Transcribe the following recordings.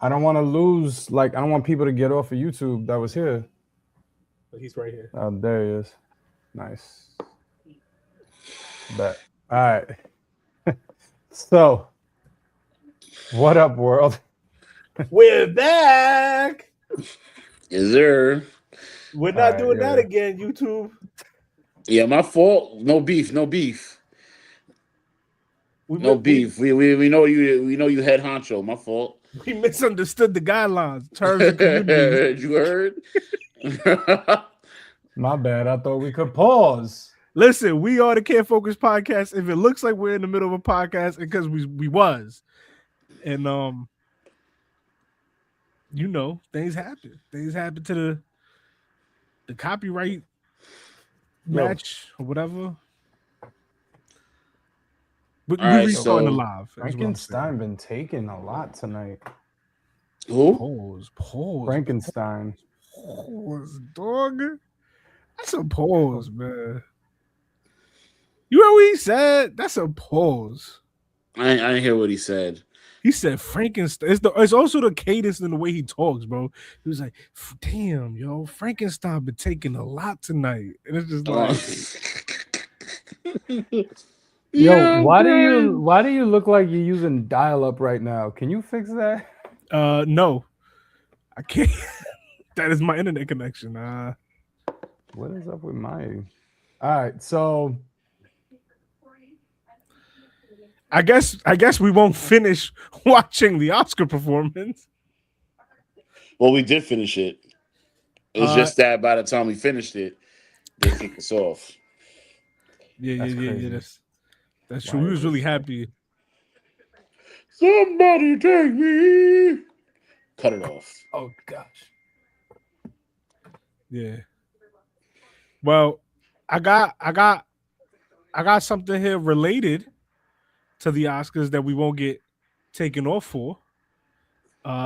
I don't want to lose. Like, I don't want people to get off of YouTube that was here. But he's right here. Oh, there he is. Nice. Bet. All right. So, what up, world? We're back. Is there? We're not All right, doing that yeah. again, YouTube. Yeah, my fault. No beef. No beef. No beef. We know you. We know you head honcho. My fault. We misunderstood the guidelines, terms, and communities. You heard? My bad. I thought we could pause. Listen, we are the Can't Focus podcast. If it looks like we're in the middle of a podcast, because we was, and you know, things happen. Things happen to the copyright match or whatever. We restarting the live. Frankenstein been taking a lot tonight. Who? Pause. Frankenstein. Pause, dog. That's a pause, man. You heard what he said? That's a pause. I didn't hear what he said. He said Frankenstein. It's also the cadence in the way he talks, bro. He was like, "Damn, yo, Frankenstein been taking a lot tonight," and it's just like, yo, why do you look like you're using dial-up right now? Can you fix that? No, I can't. That is my internet connection. What is up with my? All right, so. I guess we won't finish watching the Oscar performance. Well, we did finish it. It was just that by the time we finished it, they kicked us off. Yeah. That's true. We was really happy. Somebody take me. Cut it off. Oh gosh. Yeah. Well, I got something here related to the Oscars that we won't get taken off for.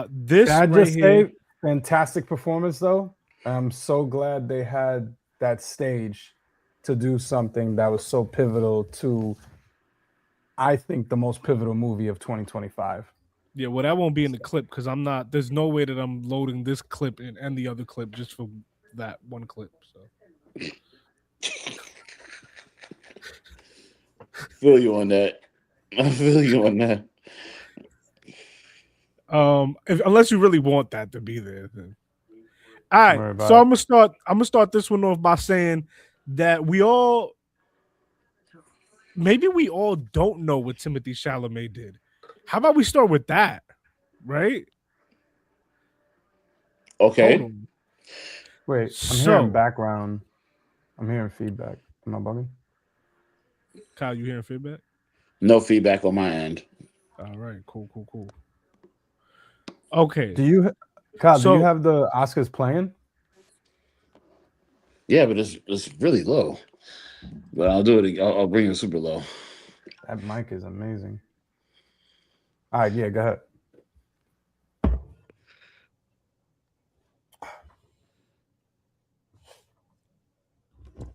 This I right just here, say fantastic performance though. I'm so glad they had that stage to do something that was so pivotal to, I think, the most pivotal movie of 2025. Yeah, well, that won't be in the clip because I'm not. There's no way that I'm loading this clip and the other clip just for that one clip. So, Feel you on that. I feel you on that. Unless you really want that to be there, then. All right. So I'm gonna start this one off by saying that maybe we all don't know what Timothée Chalamet did. How about we start with that, right? Okay. Wait, I'm hearing background. I'm hearing feedback. Am I bugging? Kyle, you hearing feedback? No feedback on my end. All right, cool. Okay. Do you have the Oscars playing? Yeah, but it's really low. But I'll do it. I'll bring it super low. That mic is amazing. All right, yeah, go ahead.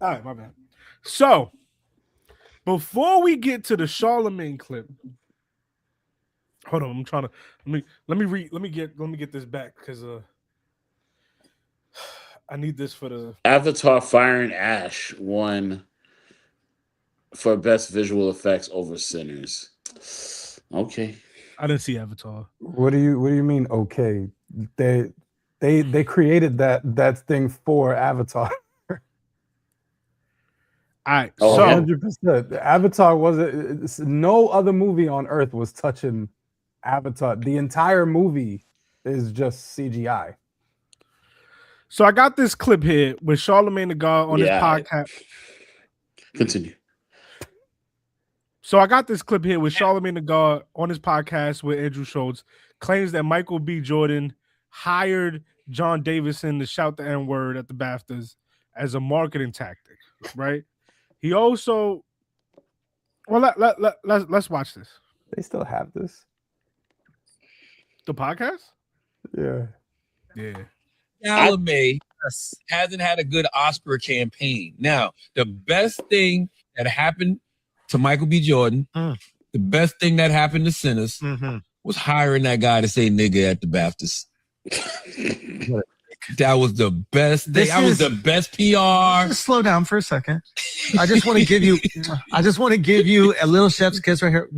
All right, my bad. So, before we get to the Charlemagne clip, hold on. I'm trying to let me get this back because I need this for the Avatar: Fire and Ash won for best visual effects over Sinners. Okay. I didn't see Avatar. What do you mean? Okay, they created that thing for Avatar. All right, so 100%. Avatar wasn't. No other movie on Earth was touching Avatar. The entire movie is just CGI. So I got this clip here with Charlemagne the God on his podcast. Continue. So I got this clip here with Charlemagne the God on his podcast with Andrew Schultz, claims that Michael B. Jordan hired John Davison to shout the N-word at the BAFTAs as a marketing tactic, right? He also, well, let's watch this. They still have this? The podcast? Yeah. Chalamet hasn't had a good Oscar campaign. Now, the best thing that happened to Michael B. Jordan, the best thing that happened to Sinners was hiring that guy to say nigga at the BAFTAs. That was the best thing. That was the best PR. Just slow down for a second. I just want to give you a little chef's kiss right here.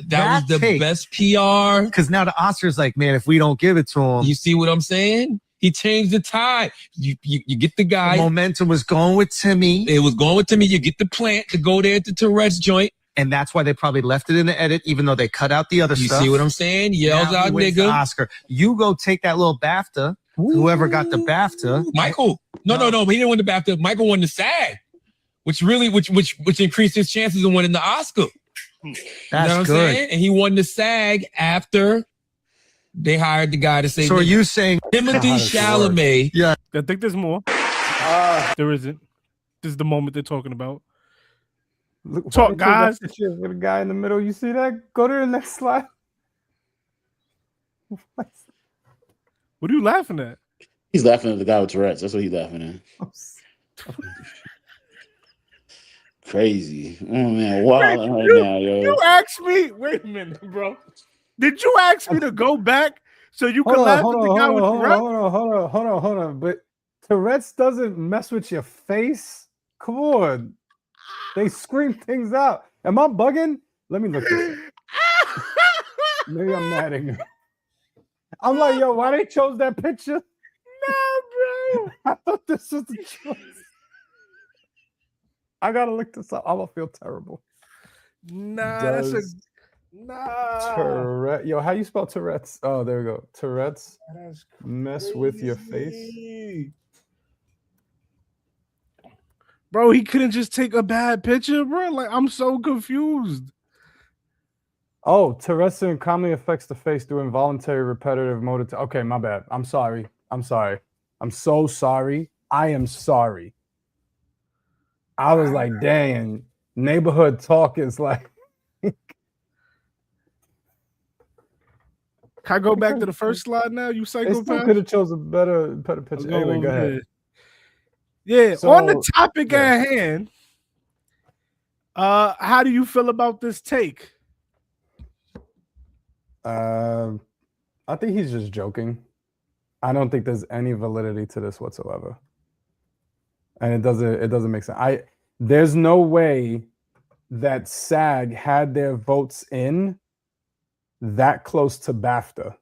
That was the best PR. Because now the Oscars like, man, if we don't give it to him. You see what I'm saying? He changed the tide. You get the guy. The momentum was going with Timmy. It was going with Timmy. You get the plant to go there to Tourette's joint. And that's why they probably left it in the edit, even though they cut out the other stuff. You see what I'm saying? Yells out, nigga. Oscar. You go take that little BAFTA. Whoever got the BAFTA. Michael. No. He didn't win the BAFTA. Michael won the SAG, which increased his chances of winning the Oscar. That's what I'm good. saying? And he won the SAG after they hired the guy to say. So are you saying Timothy Chalamet? Yeah. I think there's more. There isn't. This is the moment they're talking about. Look, Talk, guys. With the guy in the middle, you see that? Go to the next slide. What are you laughing at? He's laughing at the guy with Tourette's. That's what he's laughing at. Crazy. Oh man, wow right now, yo. You asked me. Wait a minute, bro. Did you ask me to go back so you could laugh at the guy with Tourette's? Hold on. But Tourette's doesn't mess with your face. Come on. They scream things out. Am I bugging? Let me look this up. Maybe I'm mad at you. I'm like, yo, why they chose that picture? No, bro. I thought this was the choice. I gotta look this up. I'm gonna feel terrible. Nah. Tourette. Yo, how you spell Tourette's? Oh, there we go. Tourette's mess with your face. Bro, he couldn't just take a bad picture, bro. Like, I'm so confused. Oh, Tourette's syndrome commonly affects the face through involuntary repetitive motor. Okay, my bad. I'm sorry. I'm so sorry. I am sorry. I was like, dang, neighborhood talk is like. Can I go back to the first slide now? You psychopath. They still could have chose a better picture. Anyway, go ahead. Yeah, so, on the topic at hand, how do you feel about this take? I think he's just joking. I don't think there's any validity to this whatsoever. And it doesn't make sense. There's no way that SAG had their votes in that close to BAFTA.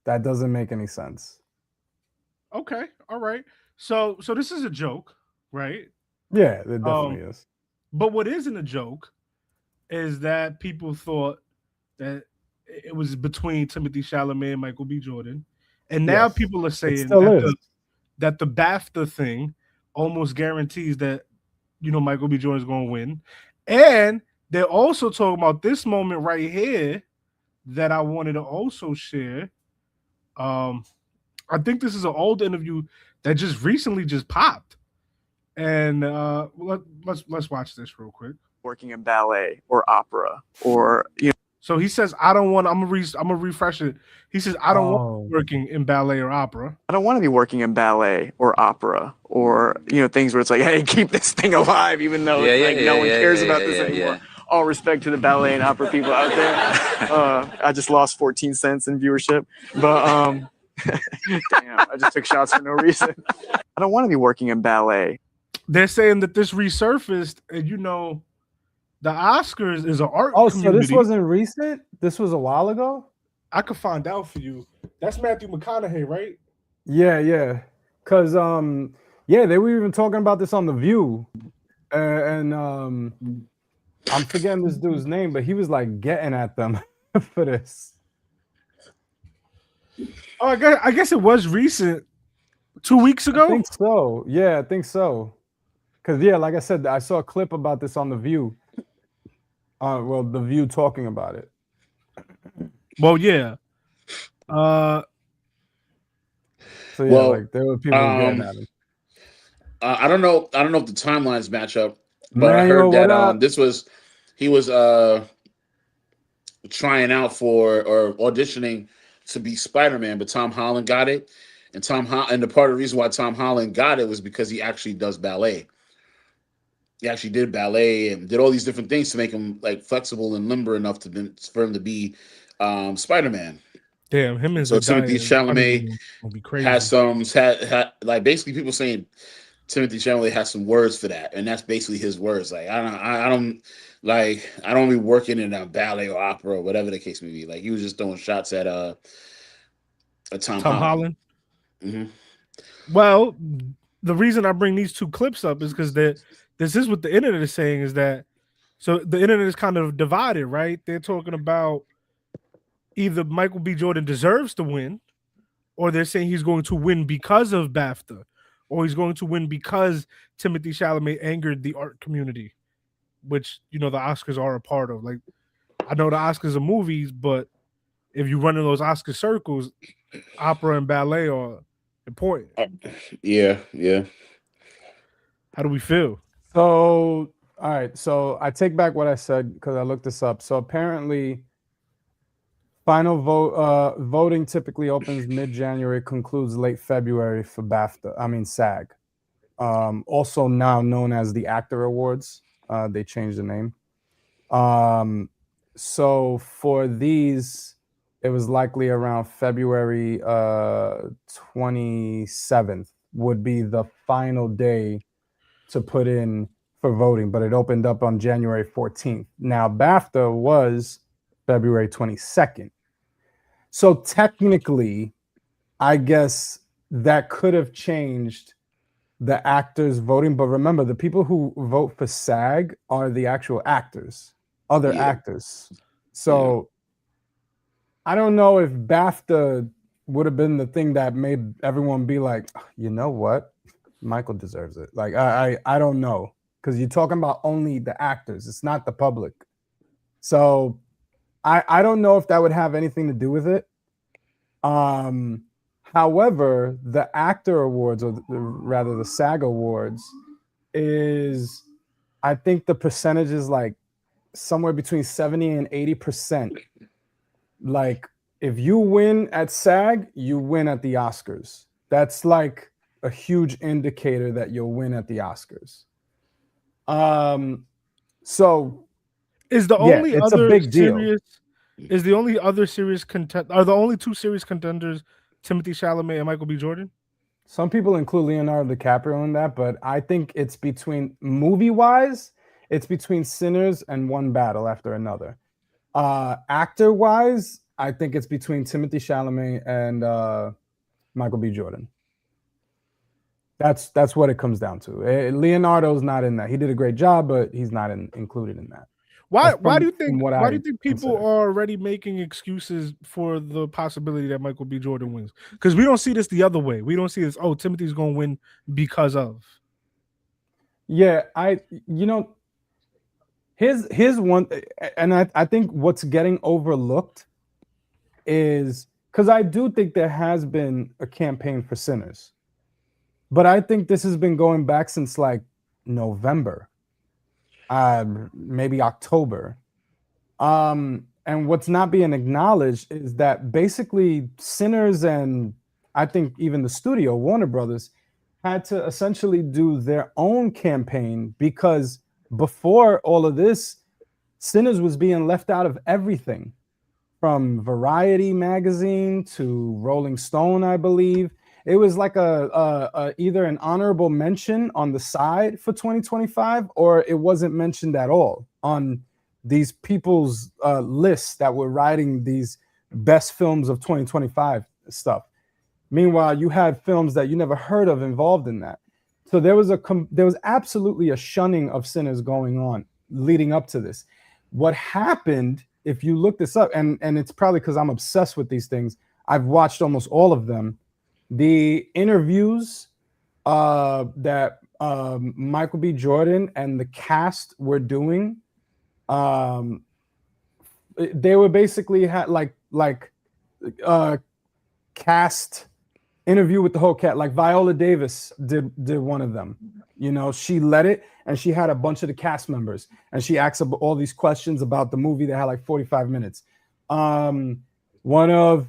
That doesn't make any sense. Okay, all right. So this is a joke, right? Yeah, it definitely is. But what isn't a joke is that people thought that it was between Timothy Chalamet and Michael B. Jordan. And now people are saying that the BAFTA thing almost guarantees that, Michael B. Jordan is going to win. And they're also talking about this moment right here that I wanted to also share. I think this is an old interview that just recently popped. And let's watch this real quick. Working in ballet or opera or So he says, I don't want, I'm gonna refresh it. He says, I don't want to be working in ballet or opera. I don't want to be working in ballet or opera or, things where it's like, hey, keep this thing alive, even though no one cares about this anymore. All respect to the ballet and opera people out there. I just lost 14 cents in viewership, but damn, I just took shots for no reason. I don't want to be working in ballet. They're saying that this resurfaced, and the Oscars is an art community. So this wasn't recent? This was a while ago? I could find out for you. That's Matthew McConaughey, right? Yeah. Because, they were even talking about this on The View. And I'm forgetting this dude's name, but he was like getting at them for this. Oh, I guess it was recent. 2 weeks ago? I think so. Yeah, I think so. Because, like I said, I saw a clip about this on The View. The View talking about it. Well, yeah. There were people getting at him. I don't know if the timelines match up, but I heard that he was trying out for or auditioning to be Spider-Man, but Tom Holland got it, and the part of the reason why Tom Holland got it was because he actually does ballet. He actually did ballet and did all these different things to make him like flexible and limber enough for him to be Spider-Man. Damn, him as So a Timothy Chalamet will be crazy. has some had like basically people saying Timothy Chalamet has some words for that, and that's basically his words. Like I don't be working in a ballet or opera or whatever the case may be. Like he was just throwing shots at Tom Holland. Mm-hmm. Well, the reason I bring these two clips up is because this is what the internet is saying is that so the internet is kind of divided, right? They're talking about either Michael B. Jordan deserves to win, or they're saying he's going to win because of BAFTA, or he's going to win because Timothy Chalamet angered the art community, which the Oscars are a part of. Like, I know the Oscars are movies, but if you run in those Oscar circles, opera and ballet are important. Yeah. How do we feel? So, all right. So I take back what I said because I looked this up. So apparently, final voting typically opens mid-January, concludes late February for BAFTA. I mean SAG. Also now known as the Actor Awards. They changed the name. So for these, it was likely around February 27th would be the final day to put in for voting, but it opened up on January 14th. Now, BAFTA was February 22nd. So technically, I guess that could have changed the actors voting. But remember, the people who vote for SAG are the actual actors, other actors. So I don't know if BAFTA would have been the thing that made everyone be like, you know what? Michael deserves it. Like, I don't know. Because you're talking about only the actors. It's not the public. So I don't know if that would have anything to do with it. However, the Actor Awards, or rather the SAG Awards, is, I think the percentage is like somewhere between 70 and 80%. Like, if you win at SAG, you win at the Oscars. That's like a huge indicator that you'll win at the Oscars. So is the only it's other a big deal. Is the only other serious are the only two serious contenders Timothy Chalamet and Michael B. Jordan? Some people include Leonardo DiCaprio in that, but I think it's between movie-wise, it's between Sinners and One Battle After Another. Actor-wise, I think it's between Timothy Chalamet and Michael B. Jordan. That's what it comes down to. Leonardo's not in that. He did a great job, but he's not included in that. Why do you think people consider. are already making excuses for the possibility that Michael B. Jordan wins? Because we don't see this the other way. We don't see this, oh, Timothy's going to win because of. Yeah, here's one, and I think what's getting overlooked is, because I do think there has been a campaign for Sinners, but I think this has been going back since like November, maybe October. And what's not being acknowledged is that basically Sinners, and I think even the studio, Warner Brothers, had to essentially do their own campaign, because before all of this, Sinners was being left out of everything, from Variety magazine to Rolling Stone, I believe. It was like a either an honorable mention on the side for 2025, or it wasn't mentioned at all on these people's lists that were writing these best films of 2025 stuff. Meanwhile, you had films that you never heard of involved in that. So there was absolutely a shunning of Sinners going on leading up to this. What happened, if you look this up, and it's probably because I'm obsessed with these things, I've watched almost all of them. The interviews that Michael B. Jordan and the cast were doing, they were basically had like cast interview with the whole cast. Like Viola Davis did one of them. She led it, and she had a bunch of the cast members, and she asked all these questions about the movie. They had like 45 minutes. One of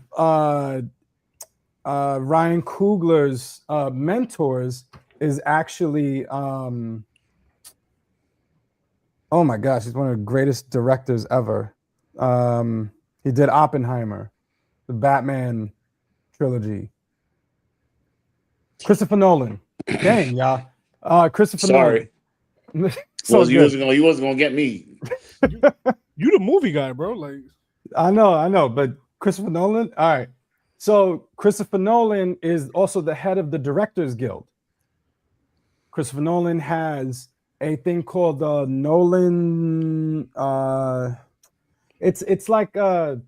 Ryan Coogler's mentors is actually, oh my gosh, he's one of the greatest directors ever. He did Oppenheimer, the Batman trilogy. Christopher Nolan. Dang, y'all. Christopher Sorry. Nolan. So You wasn't gonna get me. You the movie guy, bro. Like, I know, but Christopher Nolan. All right. So Christopher Nolan is also the head of the Directors Guild. Christopher Nolan has a thing called the Nolan. It's like a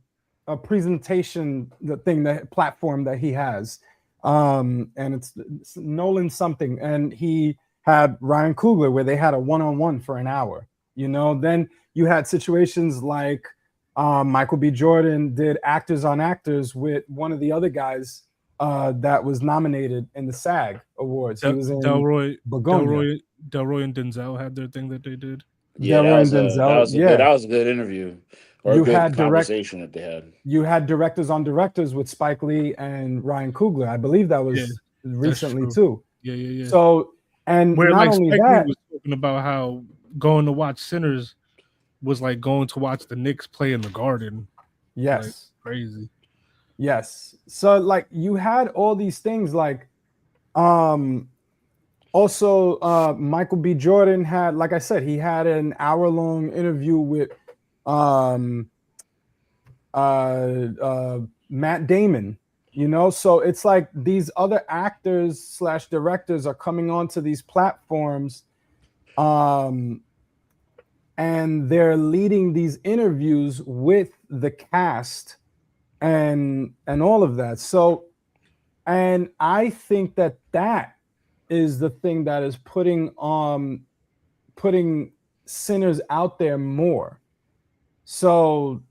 presentation, the thing, the platform that he has, and it's Nolan something, and he had Ryan Coogler where they had a one-on-one for an hour. Then you had situations like Michael B. Jordan did Actors on Actors with one of the other guys that was nominated in the SAG Awards. He was in Delroy and Denzel had their thing that they did. Yeah, Delroy and Denzel. That was a good interview. Or a good conversation that they had. You had Directors on Directors with Spike Lee and Ryan Coogler. I believe that was recently too. Yeah. So, and where not like only Spike that, Lee was talking about how going to watch Sinners was like going to watch the Knicks play in the Garden. yes, Like, crazy. yes. So like you had all these things like, also Michael B. Jordan had, like I said, he had an hour-long interview with Matt Damon. So it's like these other actors / directors are coming onto these platforms, and they're leading these interviews with the cast and all of that. So, and I think that is the thing that is putting Sinners out there more. So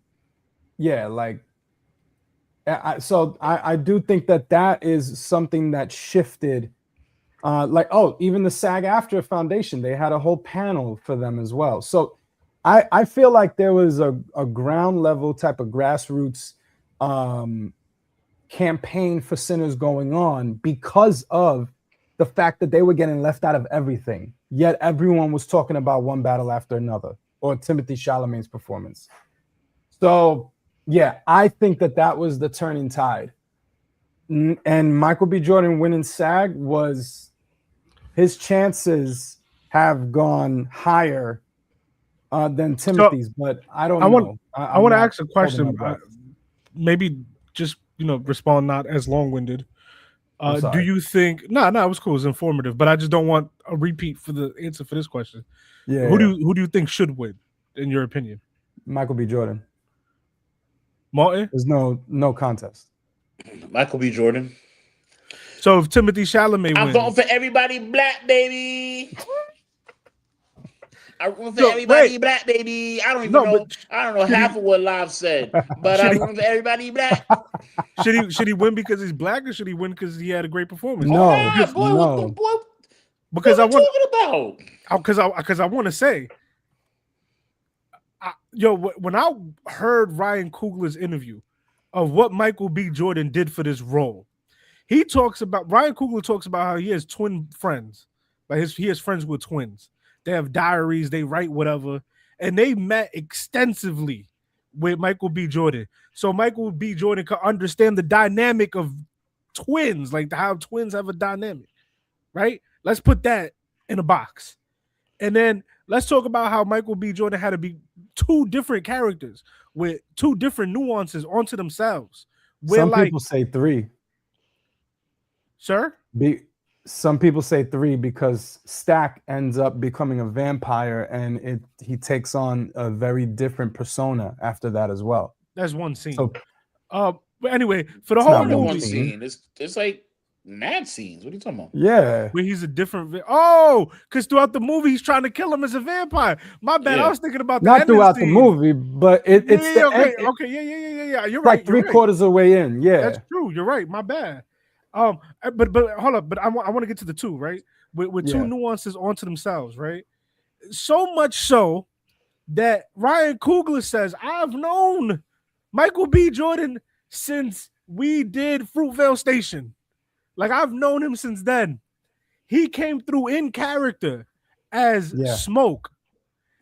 yeah, like I do think that is something that shifted. Even the SAG-AFTRA Foundation, they had a whole panel for them as well. So I feel like there was a ground level type of grassroots campaign for Sinners going on because of the fact that they were getting left out of everything. Yet everyone was talking about One Battle After Another or Timothy Chalamet's performance. So yeah, I think that was the turning tide. And Michael B. Jordan winning SAG was, his chances have gone higher than Timothy's, but I don't know. I want to ask a question. Maybe just respond not as long-winded. Do you think? No, it was cool. It's informative, but I just don't want a repeat for the answer for this question. Yeah. Who do you think should win, in your opinion? Michael B. Jordan. Martin? There's no contest. Michael B. Jordan. So if Timothy Chalamet wins, I'm voting for everybody black, baby. I root for everybody black, baby. I don't even know. I don't know half of what Live said, but I root for everybody black. Should he win because he's black, or should he win because he had a great performance? No, Because what are you talking about? Because I want to say, when I heard Ryan Coogler's interview of what Michael B. Jordan did for this role, Ryan Coogler talks about how he has twin friends, like he has friends with twins. They have diaries, they write whatever, and they met extensively with Michael B. Jordan. So Michael B. Jordan could understand the dynamic of twins, like how twins have a dynamic, right? Let's put that in a box. And then let's talk about how Michael B. Jordan had to be two different characters with two different nuances onto themselves. Some people say three. Sir? Some people say three because Stack ends up becoming a vampire, and he takes on a very different persona after that as well. That's one scene. So, but anyway, for the whole movie, one scene. It's like mad scenes. What are you talking about? Yeah, where he's a different. Because throughout the movie he's trying to kill him as a vampire. My bad. Yeah. I was thinking about the not throughout scene. the movie, but it's okay. Yeah. You're right. Like three-quarters of the way in. Yeah, that's true. You're right. My bad. But hold up. But I want to get to the two, right? With two nuances onto themselves, right? So much so that Ryan Coogler says, I've known Michael B. Jordan since we did Fruitvale Station. Like, I've known him since then. He came through in character as Smoke.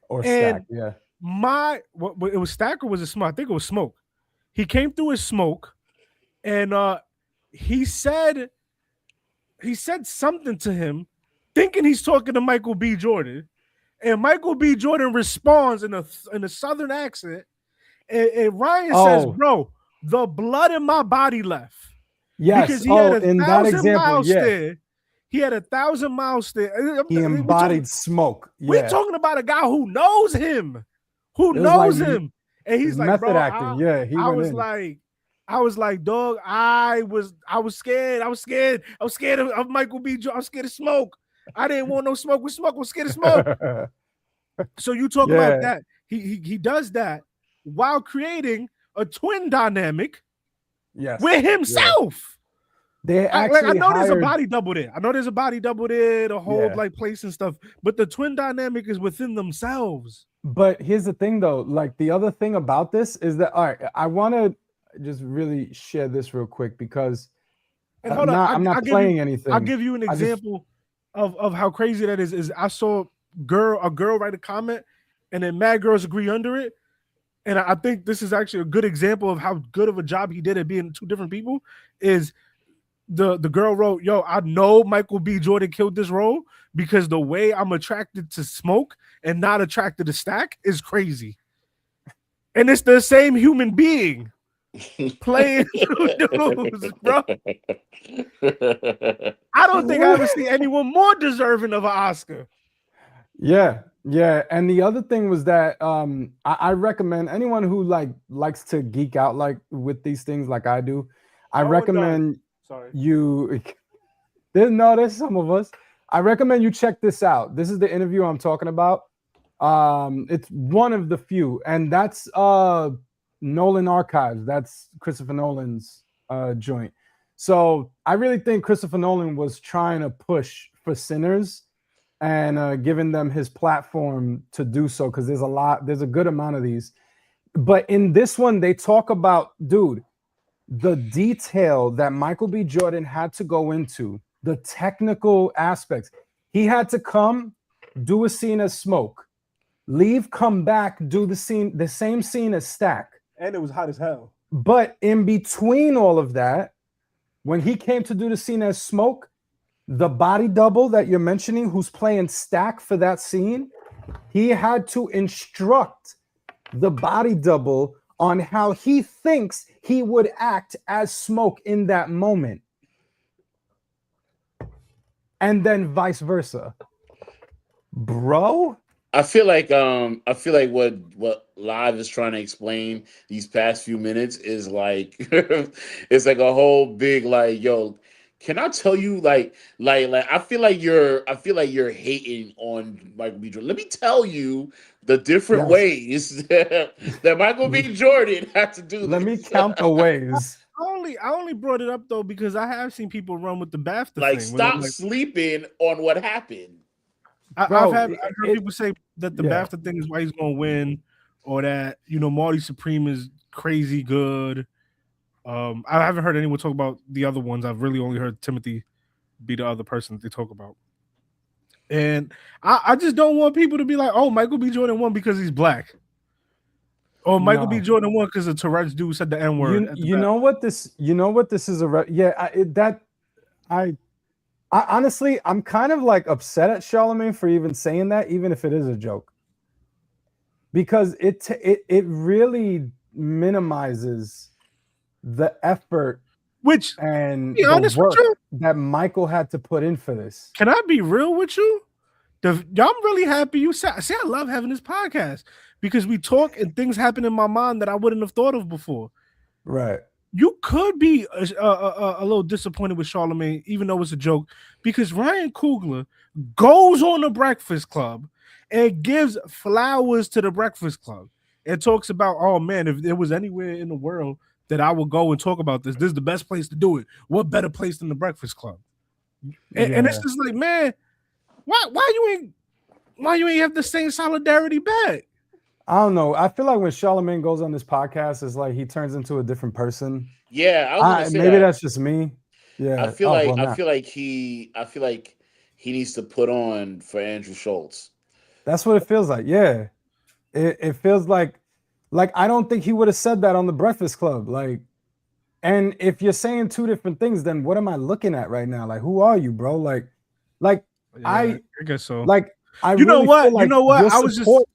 Or Stack, yeah. It was Stack or was it Smoke? I think it was Smoke. he came through his smoke, and he said something to him, thinking he's talking to Michael B. Jordan, and Michael B. Jordan responds in a southern accent, and Ryan says, "Bro, the blood in my body left." Yes. Because he had in that 1,000 example, miles yeah. there. He had 1,000 miles there. He embodied smoke. Yeah. We're talking about a guy who knows him, him. And he's like, method bro, acting. I was like, dog, I was scared. I was scared of Michael B. Jordan. I was scared of smoke. I didn't want no smoke with smoke. I was scared of smoke. So you talk about that. He does that while creating a twin dynamic with himself. They actually I know there's a body double there. The whole like place and stuff. But the twin dynamic is within themselves. But here's the thing, though. Like the other thing about this is that I want to just really share this real quick because I'm not playing anything. I'll give you an example of how crazy that is. Is I saw a girl write a comment, and then mad girls agree under it. And I think this is actually a good example of how good of a job he did at being two different people. Is the girl wrote, "Yo, I know Michael B. Jordan killed this role because the way I'm attracted to smoke and not attracted to stack is crazy." And it's the same human being playing dudes, bro. I don't think I ever see anyone more deserving of an Oscar. Yeah. And the other thing was that I recommend anyone who likes to geek out like with these things like I do. I recommend you. There's some of us. I recommend you check this out. This is the interview I'm talking about. It's one of the few, and that's Nolan Archives. That's Christopher Nolan's joint. So I really think Christopher Nolan was trying to push for Sinners and giving them his platform to do so, because there's a good amount of these. But in this one, they talk about, dude, the detail that Michael B. Jordan had to go into, the technical aspects. He had to come, do a scene as Smoke, leave, come back, do the same scene as Stack. And it was hot as hell. But in between all of that, when he came to do the scene as Smoke, the body double that you're mentioning, who's playing Stack for that scene, he had to instruct the body double on how he thinks he would act as Smoke in that moment. And then vice versa. Bro? I feel like what Live is trying to explain these past few minutes is like it's like a whole big like, yo, can I tell you like I feel like you're hating on Michael B. Jordan. Let me tell you the different ways that Michael B. Jordan had to do this. Let me count the ways. I only brought it up though because I have seen people run with the BAFTA like thing. Stop sleeping on what happened. I've heard people say that the BAFTA thing is why he's going to win, or that Marty Supreme is crazy good. I haven't heard anyone talk about the other ones. I've really only heard Timothy be the other person that they talk about. And I just don't want people to be like, oh, Michael B. Jordan won because he's black. Or Michael B. Jordan won because a Tourette's dude said the N-word. You know what this is I honestly, I'm kind of like upset at Chalamet for even saying that, even if it is a joke. Because it really minimizes the effort and the work that Michael had to put in for this. Can I be real with you? I'm really happy you said. See, I love having this podcast because we talk and things happen in my mind that I wouldn't have thought of before. Right. You could be a little disappointed with Chalamet, even though it's a joke, because Ryan Coogler goes on the Breakfast Club and gives flowers to the Breakfast Club and talks about, oh man, if there was anywhere in the world that I would go and talk about this is the best place to do it. What better place than the Breakfast Club? And it's just like, man, why you ain't have the same solidarity back? I don't know. I feel like when Chalamet goes on this podcast, it's like he turns into a different person. Yeah, I was gonna say maybe that's just me. Yeah, I feel like he needs to put on for Andrew Schultz. That's what it feels like. Yeah, it feels like Like, I don't think he would have said that on the Breakfast Club. Like, and if you're saying two different things, then what am I looking at right now? Like, who are you, bro? Like, Yeah, I guess so. like, I You know really what? feel like You know what? your I was support-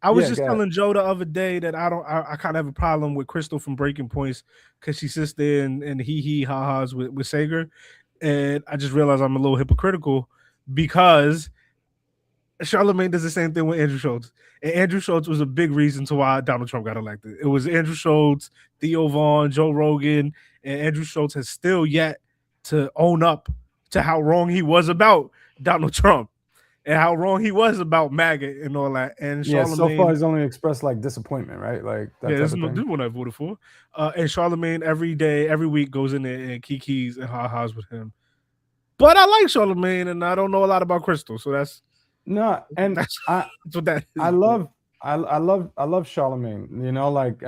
just go ahead. telling Joe the other day that I kind of have a problem with Crystal from Breaking Points because she sits there and he ha-has with Sager. And I just realized I'm a little hypocritical because Charlamagne does the same thing with Andrew Schultz. And Andrew Schultz was a big reason to why Donald Trump got elected. It was Andrew Schultz, Theo Vaughn, Joe Rogan, and Andrew Schultz has still yet to own up to how wrong he was about Donald Trump and how wrong he was about MAGA and all that. And Yeah, so Charlamagne, far he's only expressed like disappointment, right? Like that yeah, type this of thing. is one I voted for. And Charlamagne every week goes in there and kikis and ha-has with him. But I like Charlamagne and I don't know a lot about Crystal, so that's that's what that is. I love Charlamagne. You know, like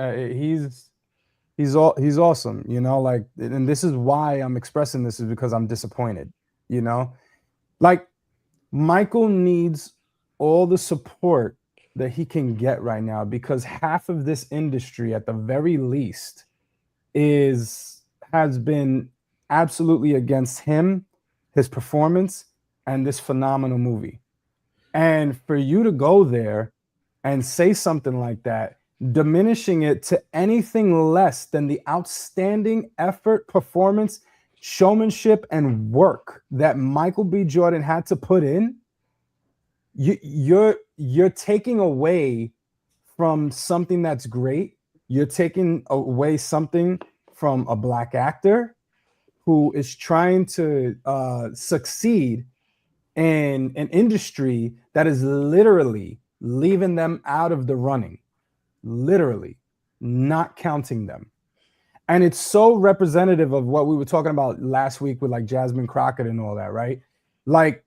he's awesome. You know, like, and this is why I'm expressing this, is because I'm disappointed. You know, like Michael needs all the support that he can get right now, because half of this industry, at the very least, has been absolutely against him, his performance, and this phenomenal movie. And for you to go there and say something like that, diminishing it to anything less than the outstanding effort, performance, showmanship, and work that Michael B. Jordan had to put in, you're taking away from something that's great. You're taking away something from a Black actor who is trying to succeed in an industry that is literally leaving them out of the running, literally not counting them. And it's so representative of what we were talking about last week with like Jasmine Crockett and all that, right? Like,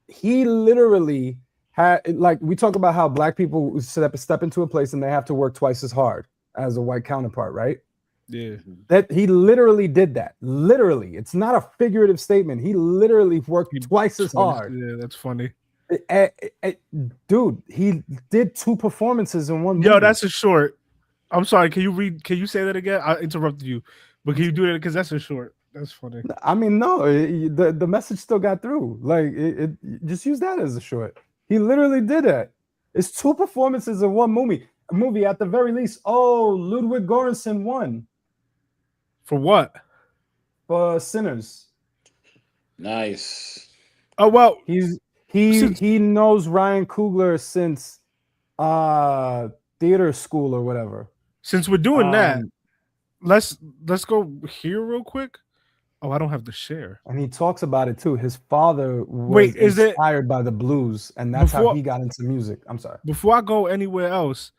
he literally had, like, we talk about how Black people step into a place and they have to work twice as hard as a white counterpart, right? Yeah. That he literally did that. Literally. It's not a figurative statement. He literally worked twice as hard. Yeah, that's funny. Dude, he did 2 performances in one movie. Yo, that's a short. I'm sorry. Can you say that again? I interrupted you, but can you do it? Because that's a short. That's funny. I mean, no, the message still got through. Like, it just use that as a short. He literally did that. It's 2 performances in one movie. A movie at the very least. Oh, Ludwig Göransson won. For what? For Sinners. Nice. Oh well, he knows Ryan Coogler since theater school or whatever. Since we're doing that, let's go here real quick. Oh, I don't have to share. And he talks about it too. His father was inspired by the blues, and that's how he got into music. I'm sorry. Before I go anywhere else,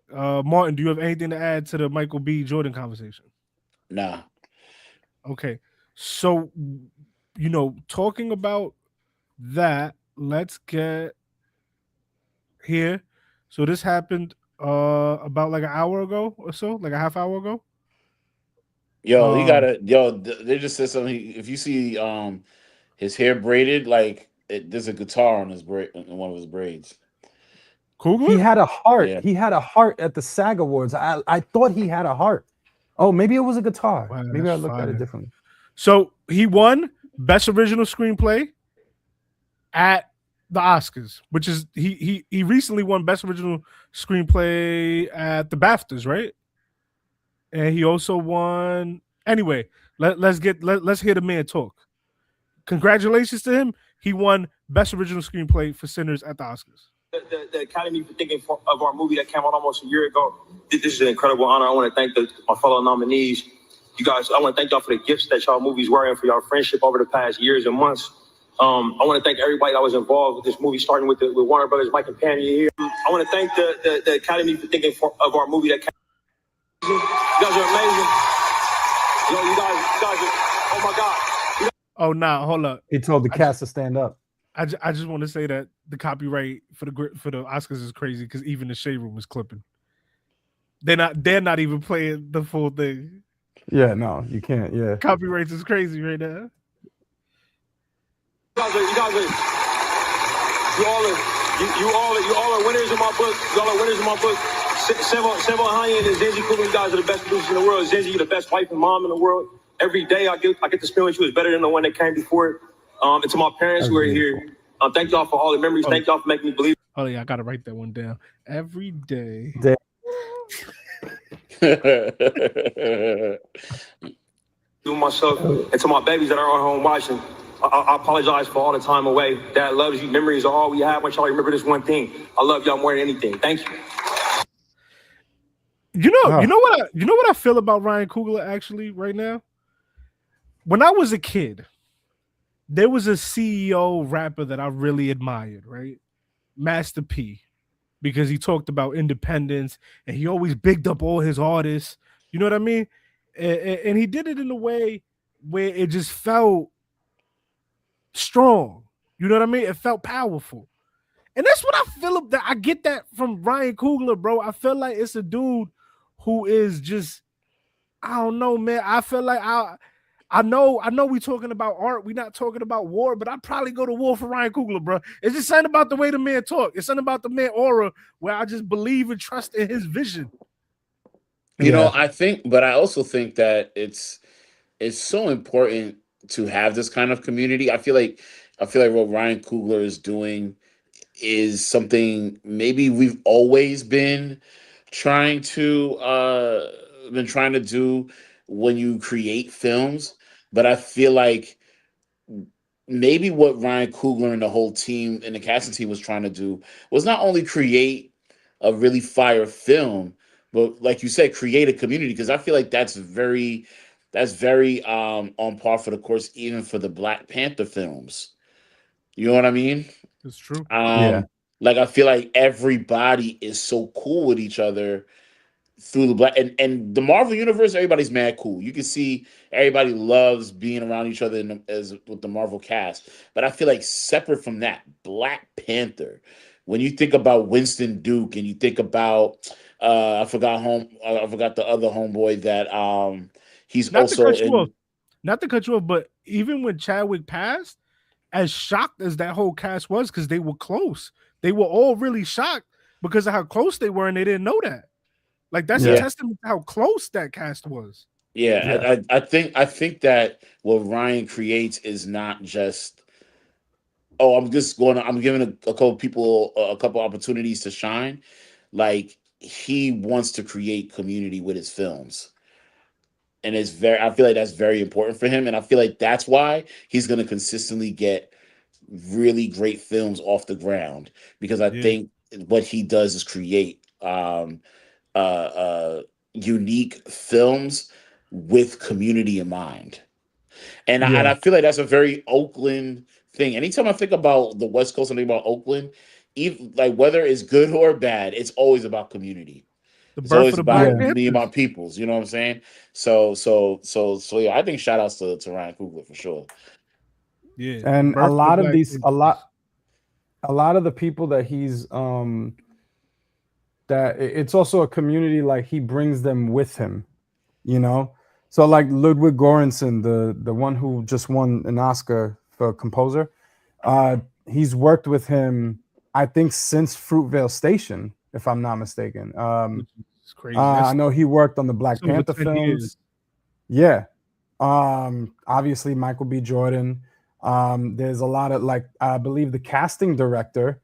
Martin, do you have anything to add to the Michael B. Jordan conversation? Nah. Okay. So, talking about that, let's get here. So this happened about like an hour ago or so, like a half hour ago. Yo, they just said something. If you see his hair braided, like there's a guitar on his in one of his braids. Cool. He had a heart. Yeah. He had a heart at the SAG Awards. I thought he had a heart. Oh, maybe it was a guitar. Wow, maybe I looked at it differently. So he won Best Original Screenplay at the Oscars, which is he recently won Best Original Screenplay at the BAFTAs, right? And he also won. Anyway, let's hear the man talk. Congratulations to him. He won Best Original Screenplay for Sinners at the Oscars. The Academy for thinking of our movie that came out almost a year ago. This is an incredible honor. I want to thank my fellow nominees. You guys, I want to thank y'all for the gifts that y'all movies were and for y'all friendship over the past years and months. I want to thank everybody that was involved with this movie, starting with Warner Brothers, Mike and Pania here. I want to thank the Academy for thinking of our movie that came out. You guys are amazing. Yo, you guys are, oh my God. Oh, nah, hold up. He told the cast to stand up. I just want to say that the copyright for the Oscars is crazy because even the Shade Room is clipping. They're not even playing the full thing. Yeah, no, you can't. Yeah, copyrights is crazy right now. You all are winners in my book. Y'all are winners in my book. Sevo Hyan and Zenzi Kugler, you guys are the best producers in the world. Zenzi, you're the best wife and mom in the world. Every day I get to spend with you is better than the one that came before. And to my parents who are here, thank y'all for all the memories. Thank y'all for making me believe. Oh yeah, I gotta write that one down. Every day. Do myself and to my babies that are at home watching. I apologize for all the time away. Dad loves you. Memories are all we have. I want y'all to remember this one thing. I love y'all more than anything. Thank you. You know what I feel about Ryan Coogler actually right now? When I was a kid, there was a CEO rapper that I really admired, right? Master P, because he talked about independence and he always bigged up all his artists. You know what I mean? And he did it in a way where it just felt strong. You know what I mean? It felt powerful. And that's what I feel. That I get that from Ryan Coogler, bro. I feel like it's a dude who is just, I don't know, man. I feel like I know we talking about art. We're not talking about war, but I'd probably go to war for Ryan Coogler, bro. It's just something about the way the man talk. It's something about the man aura where I just believe and trust in his vision. You know, but I also think that it's so important to have this kind of community. I feel like what Ryan Coogler is doing is something maybe we've always been trying to do when you create films. But I feel like maybe what Ryan Coogler and the whole team and the casting team was trying to do was not only create a really fire film, but like you said, create a community. Because I feel like that's very on par for the course, even for the Black Panther films. You know what I mean? It's true. Like I feel like everybody is so cool with each other through the Black and the Marvel universe. Everybody's mad cool. You can see everybody loves being around each other with the Marvel cast. But I feel like separate from that, Black Panther. When you think about Winston Duke and you think about I forgot the other homeboy that he's Not also not to cut you off, but even when Chadwick passed, as shocked as that whole cast was, because they were close, they were all really shocked because of how close they were, and they didn't know that. Like that's a testament to how close that cast was. I think that what Ryan creates is not just, I'm giving a couple people a couple opportunities to shine. Like he wants to create community with his films. And I feel like that's very important for him. And I feel like that's why he's going to consistently get really great films off the ground, because I think what he does is create unique films with community in mind. And I feel like that's a very Oakland thing. Anytime I think about the West Coast and think about Oakland, even like whether it's good or bad, it's always about community. It's always about me and my peoples. You know what I'm saying? So yeah, I think shout outs to Ryan Coogler for sure. Yeah. And a lot of the people that he's that it's also a community, like he brings them with him, you know. So like Ludwig Göransson, the one who just won an Oscar for composer, he's worked with him, I think, since Fruitvale Station, if I'm not mistaken. It's crazy. I know he worked on the Black Panther films. Yeah. Obviously Michael B. Jordan. There's a lot of, like, I believe the casting director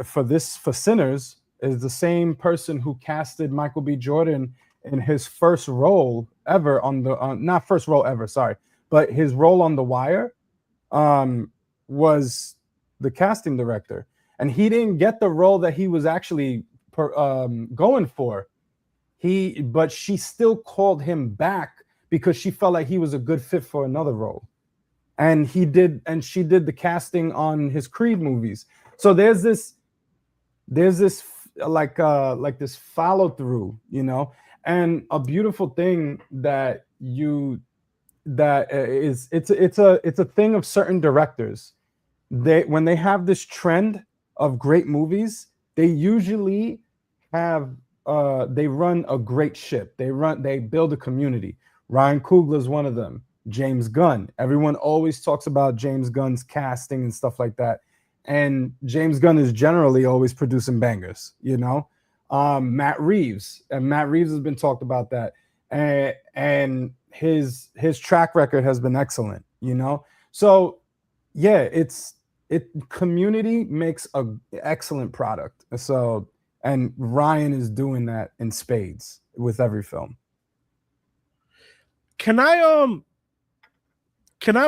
for Sinners is the same person who casted Michael B. Jordan in his first role ever on the not first role ever, sorry, but his role on The Wire was the casting director, and he didn't get the role that he was actually going for. But she still called him back because she felt like he was a good fit for another role. And she did the casting on his Creed movies. So there's this like this follow through, you know, and a beautiful thing it's a thing of certain directors. When they have this trend of great movies, they usually have they run a great ship. They build a community. Ryan Coogler is one of them. James Gunn. Everyone always talks about James Gunn's casting and stuff like that. And James Gunn is generally always producing bangers, you know? Matt Reeves, and Matt Reeves has been talked about that, and his track record has been excellent. So yeah, Community makes a excellent product. So, and Ryan is doing that in spades with every film. Can I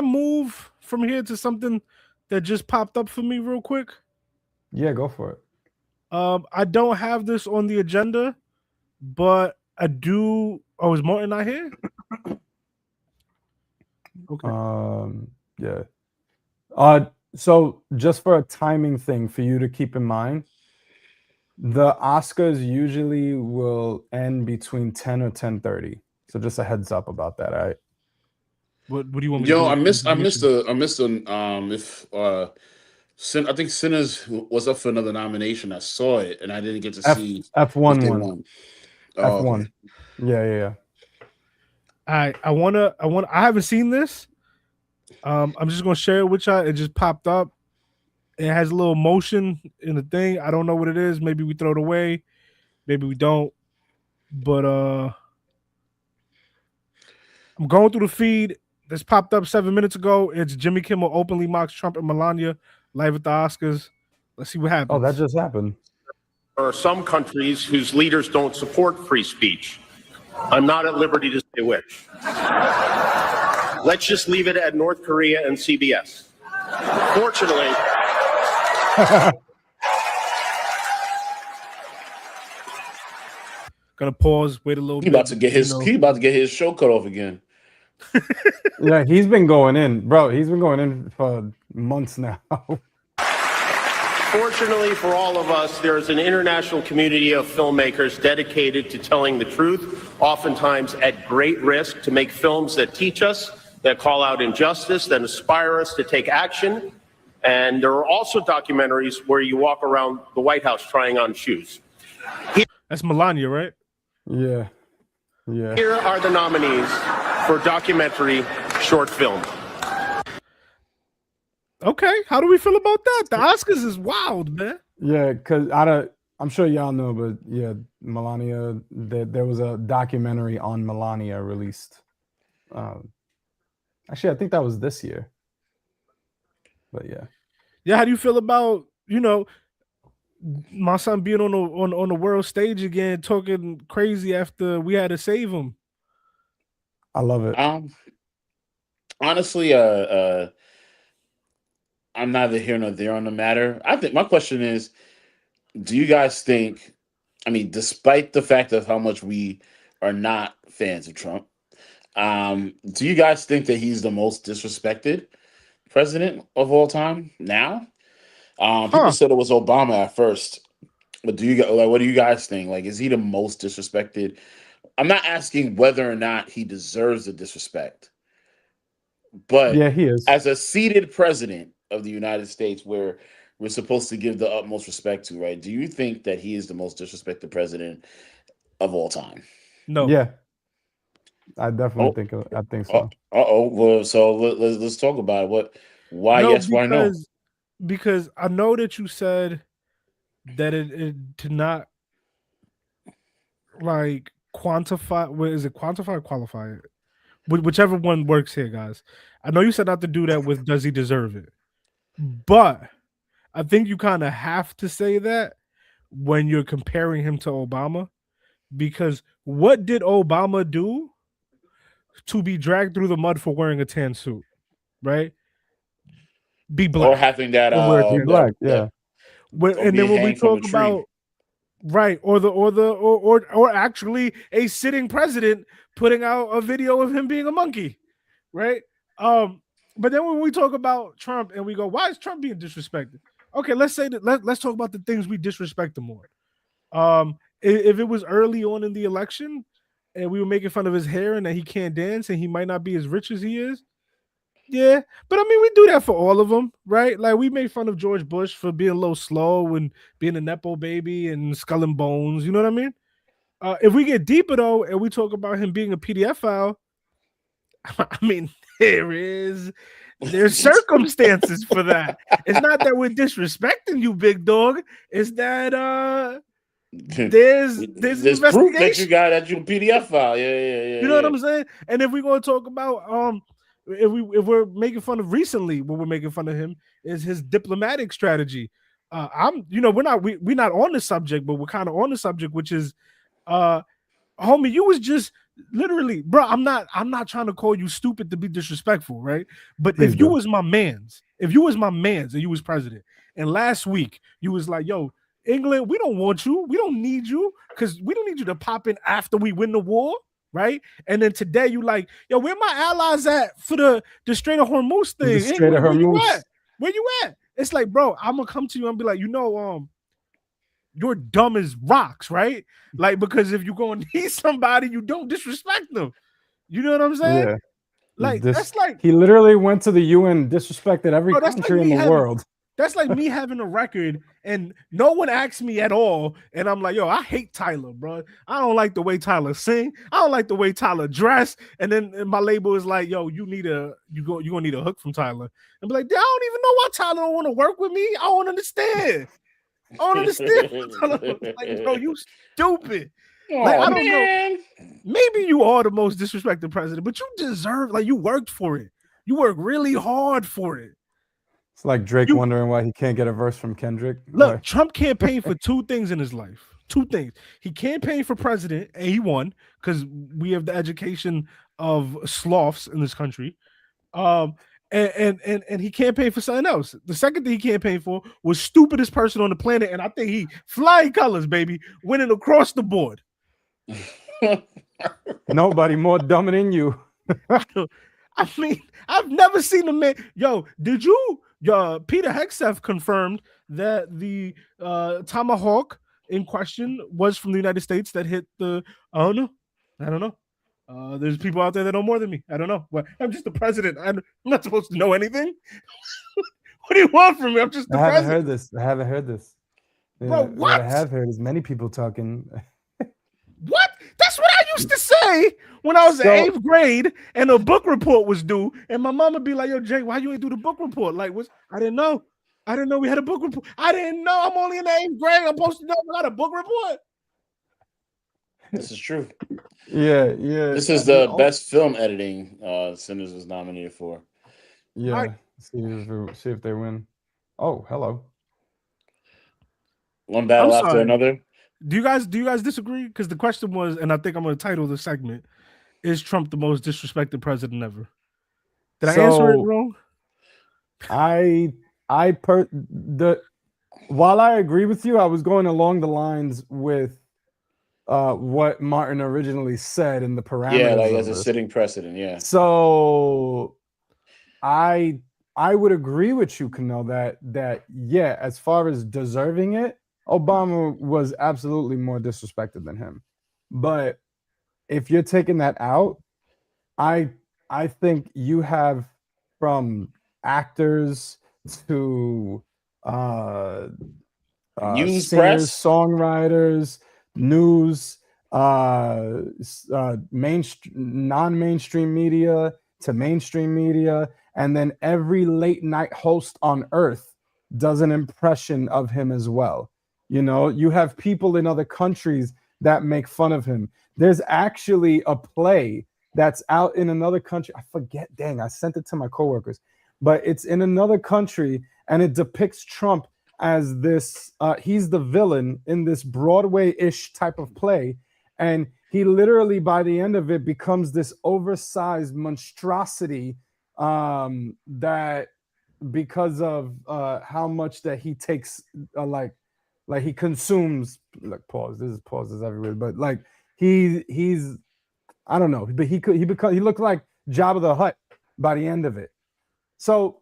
move from here to something that just popped up for me real quick? Yeah, go for it. I don't have this on the agenda, but I do. Oh, is Morton not here? Okay. Yeah. So just for a timing thing for you to keep in mind, the Oscars usually will end between 10 or 10:30. So just a heads up about that. All right. What do you want me to Yo, do? I missed I think Sinners was up for another nomination. I saw it and I didn't get to see F1 if they one. won. F1. Okay. Yeah. I haven't seen this. I'm just gonna share it with y'all. It just popped up. It has a little motion in the thing. I don't know what it is. Maybe we throw it away. Maybe we don't. But I'm going through the feed. This popped up 7 minutes ago. It's Jimmy Kimmel openly mocks Trump and Melania live at the Oscars. Let's see what happens. Oh, that just happened. There are some countries whose leaders don't support free speech. I'm not at liberty to say which. Let's just leave it at North Korea and CBS. Fortunately, gonna pause, wait a little He bit. about to get his show cut off again. Yeah, he's been going in, bro. He's been going in for months now. fortunately for all of us, there is an international community of filmmakers dedicated to telling the truth, oftentimes at great risk, to make films that teach us, that call out injustice, that inspire us to take action. And there are also documentaries where you walk around the White House trying on shoes. That's Melania, right? Yeah. Here are the nominees for documentary short film. Okay, how do we feel about that? The Oscars is wild, man. Yeah, because I'm sure y'all know, but yeah, Melania, there was a documentary on Melania released. Actually, I think that was this year. But yeah. Yeah, how do you feel about, my son being on the world stage again, talking crazy after we had to save him? I love it. Honestly, I'm neither here nor there on the matter. I think my question is, do you guys think, despite the fact of how much we are not fans of Trump, do you guys think that he's the most disrespected president of all time now? People said it was Obama at first, but what do you guys think? Like, is he the most disrespected? I'm not asking whether or not he deserves the disrespect, but yeah, he is. As a seated president of the United States, where we're supposed to give the utmost respect to, right? Do you think that he is the most disrespected president of all time? No. Yeah, I definitely think so. Well, so let's talk about it. Why yes, why no? Because I know that you said that it to not like quantify. What is it? Quantify or qualify it? Whichever one works here, guys. I know you said not to do that with does he deserve it, but I think you kind of have to say that when you're comparing him to Obama, because what did Obama do to be dragged through the mud for wearing a tan suit, right? Be black. Or having that be black, yeah. And then when we talk about right, or actually a sitting president putting out a video of him being a monkey, right? But then when we talk about Trump and we go, why is Trump being disrespected? Okay, let's say that let's talk about the things we disrespect him on. If it was early on in the election and we were making fun of his hair and that he can't dance and he might not be as rich as he is, yeah, but we do that for all of them, right? Like we made fun of George Bush for being a little slow and being a nepo baby and skull and bones. You know what I mean? If we get deeper though, and we talk about him being a PDF file, there's circumstances for that. It's not that we're disrespecting you, big dog. It's that there's proof that you got that you PDF file. Yeah. You know what I'm saying? And if we're gonna talk about if we're making fun of recently, what we're making fun of him is his diplomatic strategy. We're not on the subject, but we're kind of on the subject, which is homie, you was just literally, bro. I'm not trying to call you stupid to be disrespectful, right? But if you was my mans and you was president, and last week you was like, yo, England, we don't want you, we don't need you, because we don't need you to pop in after we win the war, right? And then today you like, yo, where my allies at for the Strait of Hormuz thing? The Strait of Hormuz. Where you at? It's like, bro, I'm gonna come to you and be like, you're dumb as rocks, right? Like, because if you're gonna need somebody, you don't disrespect them. You know what I'm saying? Yeah. Like, that's like he literally went to the UN, disrespected every country in the world. That's like me having a record and no one asks me at all, and I'm like, yo, I hate Tyler, bro. I don't like the way Tyler sing. I don't like the way Tyler dress. And then my label is like, yo, you're gonna need a hook from Tyler. And be like, I don't even know why Tyler don't want to work with me. I don't understand. Like, bro, you stupid. Like, I don't know. Maybe you are the most disrespected president, but you deserve, like, you worked for it. You worked really hard for it. It's like Drake wondering why he can't get a verse from Kendrick. Look, Trump campaigned for two things in his life. Two things. He campaigned for president, and he won because we have the education of sloths in this country. And he campaigned for something else. The second thing he campaigned for was stupidest person on the planet, and I think he flying colors, baby, winning across the board. Nobody more dumb than you. I mean, I've never seen a man. Yo, did you? Peter Hegseth confirmed that the Tomahawk in question was from the United States that hit the. I don't know. There's people out there that know more than me. I don't know. Well, I'm just the president. I'm not supposed to know anything. What do you want from me? I'm just the president. I haven't heard this. Bro, what? I have heard is many people talking. What? That's what I used to say when I was in 8th grade and a book report was due. And my mom would be like, yo, Jay, why you ain't do the book report? Like, I didn't know. I didn't know we had a book report. I didn't know. I'm only in the 8th grade. I'm supposed to know we got a book report. This is true. Yeah. This is the best film editing Sinners was nominated for. Yeah. Right. See if they win. Oh, hello. One battle after another. Do you guys disagree? Because the question was, and I think I'm going to title the segment, "Is Trump the most disrespected president ever?" Did I answer it wrong? While I agree with you, I was going along the lines with what Martin originally said in the parameters. Yeah, like as a sitting precedent. Yeah. So I would agree with you, Kano, that yeah, as far as deserving it, Obama was absolutely more disrespected than him. But if you're taking that out, I think you have from actors to news, singers, press, songwriters, news, non-mainstream media to mainstream media, and then every late night host on earth does an impression of him as well. You know, you have people in other countries that make fun of him. There's actually a play that's out in another country. I forget, dang, I sent it to my coworkers, but it's in another country and it depicts Trump as this, he's the villain in this Broadway-ish type of play. And he literally, by the end of it, becomes this oversized monstrosity that because of how much that he takes, like he consumes, like pause is everywhere, but like he's I don't know, but he looked like Jabba the Hutt by the end of it. So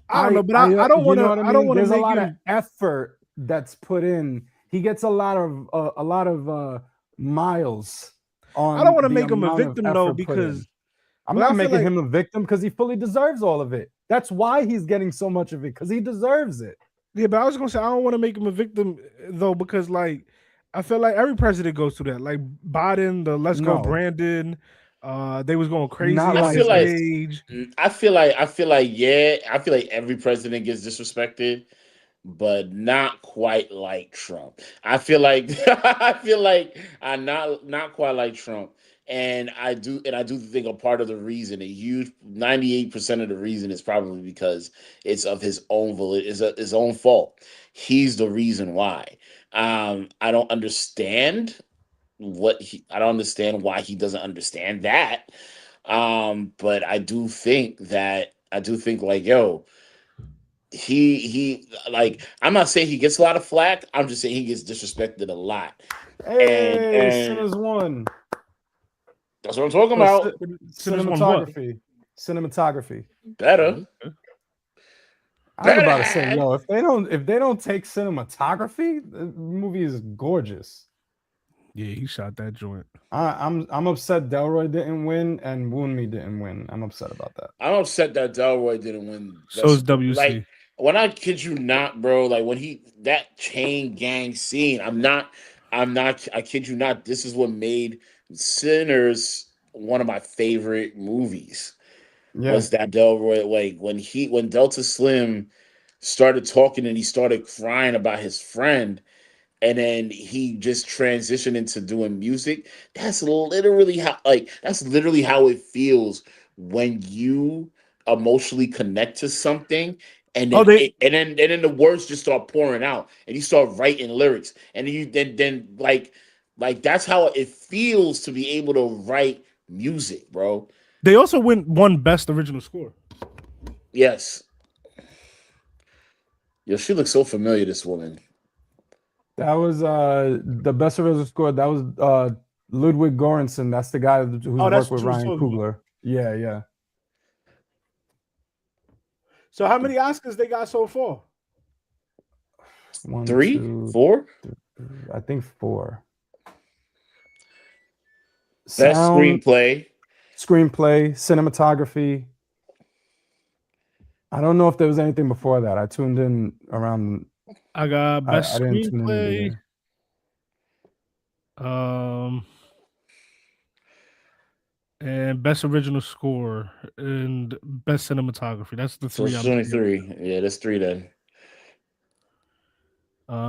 I don't know, but I don't want to. I don't want to. There's a lot of effort that's put in. He gets a lot of miles on. I don't want to make him a victim though, because I'm not making him a victim because he fully deserves all of it. That's why he's getting so much of it, because he deserves it. Yeah, but I was gonna say I don't want to make him a victim though, because like I feel like every president goes through that. Like Biden, the Let's Go Brandon, they was going crazy on his page. I feel like every president gets disrespected. but not quite like Trump. I feel like I'm not quite like Trump. And I do think a part of the reason, a huge 98% of the reason, is probably because it's of his own his own fault. He's the reason why. I don't understand I don't understand why he doesn't understand that. But I do think like, yo, he like, I'm not saying he gets a lot of flack. I'm just saying he gets disrespected a lot. Hey, And Sinners won. that's what I'm talking So, about. Sinners won what? Cinematography. Better. I was about to say, yo, if they don't take cinematography, the movie is gorgeous. Yeah, he shot that joint. I'm upset Delroy didn't win and Woonmi didn't win. I'm upset about that. I'm upset that Delroy didn't win. So is WC. Like, when I kid you not, bro, like when that chain gang scene, I kid you not, this is what made Sinners one of my favorite movies. Yeah. Was that Delroy, like when Delta Slim started talking and he started crying about his friend, and then he just transitioned into doing music. That's literally how it feels when you emotionally connect to something, and then and then the words just start pouring out, and you start writing lyrics, and then like that's how it feels to be able to write music, bro. They also won Best Original Score. Yes. Yo, she looks so familiar, this woman. That was the best original score. That was Ludwig Göransson. That's the guy who's worked with Ryan Coogler. Yeah, yeah. So how many Oscars they got so far? 1, 3, 2, 4? 3, I think 4. Best screenplay, cinematography. I don't know if there was anything before that. I tuned in around. I got best I didn't tune in at the screenplay. beginning. And best original score and best cinematography. That's the so three. it's only 3. Yeah, that's 3 then.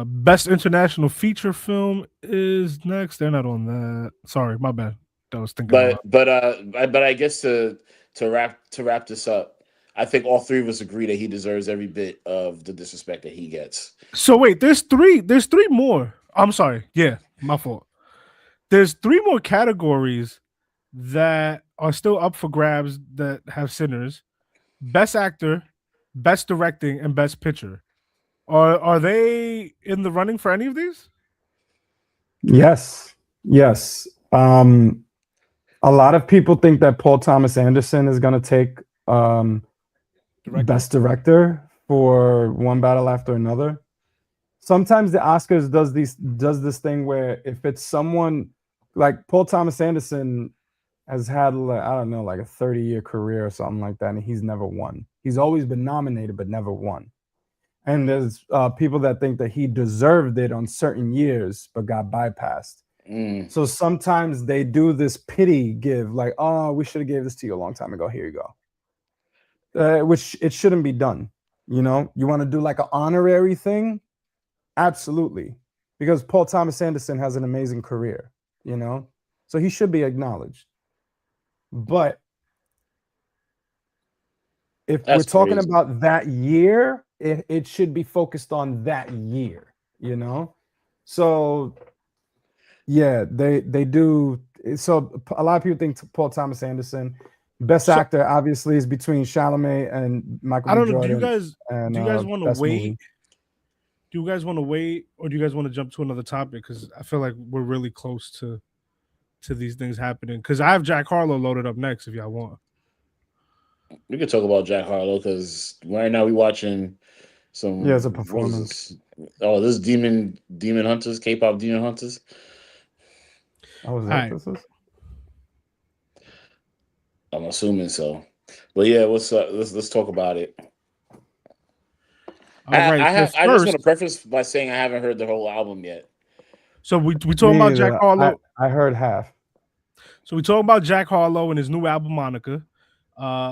Best international feature film is next. They're not on that. Sorry, my bad. I was thinking. But I guess to wrap this up, I think all 3 of us agree that he deserves every bit of the disrespect that he gets. So wait, there's 3 more. I'm sorry. Yeah, my fault. There's 3 more categories that are still up for grabs that have Sinners. Best actor, best directing, and best picture. Are they in the running for any of these? Yes. A lot of people think that Paul Thomas Anderson is going to take best director for One Battle After Another. Sometimes the Oscars does this thing where if it's someone like Paul Thomas Anderson has had, I don't know, like a 30-year career or something like that, and he's never won. He's always been nominated but never won. And there's people that think that he deserved it on certain years but got bypassed. So sometimes they do this pity give, like, oh, we should have gave this to you a long time ago. Here you go. Which it shouldn't be done. You know, you want to do like an honorary thing? Absolutely. Because Paul Thomas Anderson has an amazing career, you know, so he should be acknowledged. But if we're talking about that year, it should be focused on that year, you know? So yeah, they do. So a lot of people think Paul Thomas Anderson. Best actor obviously is between Chalamet and Michael B. Jordan. Do you guys want to wait? Movie. Do you guys want to wait, or do you guys want to jump to another topic? Because I feel like we're really close to these things happening. Because I have Jack Harlow loaded up next. If y'all want, we could talk about Jack Harlow because right now we're watching some. Yeah, it's a performance. Oh, this is Demon Hunters, K-pop Demon Hunters. Oh, is that this is? I'm assuming so, but yeah, what's up? Let's talk about it. I just want to preface by saying I haven't heard the whole album yet. So we talking about Jack Harlow. I heard half. So we talking about Jack Harlow and his new album Monica.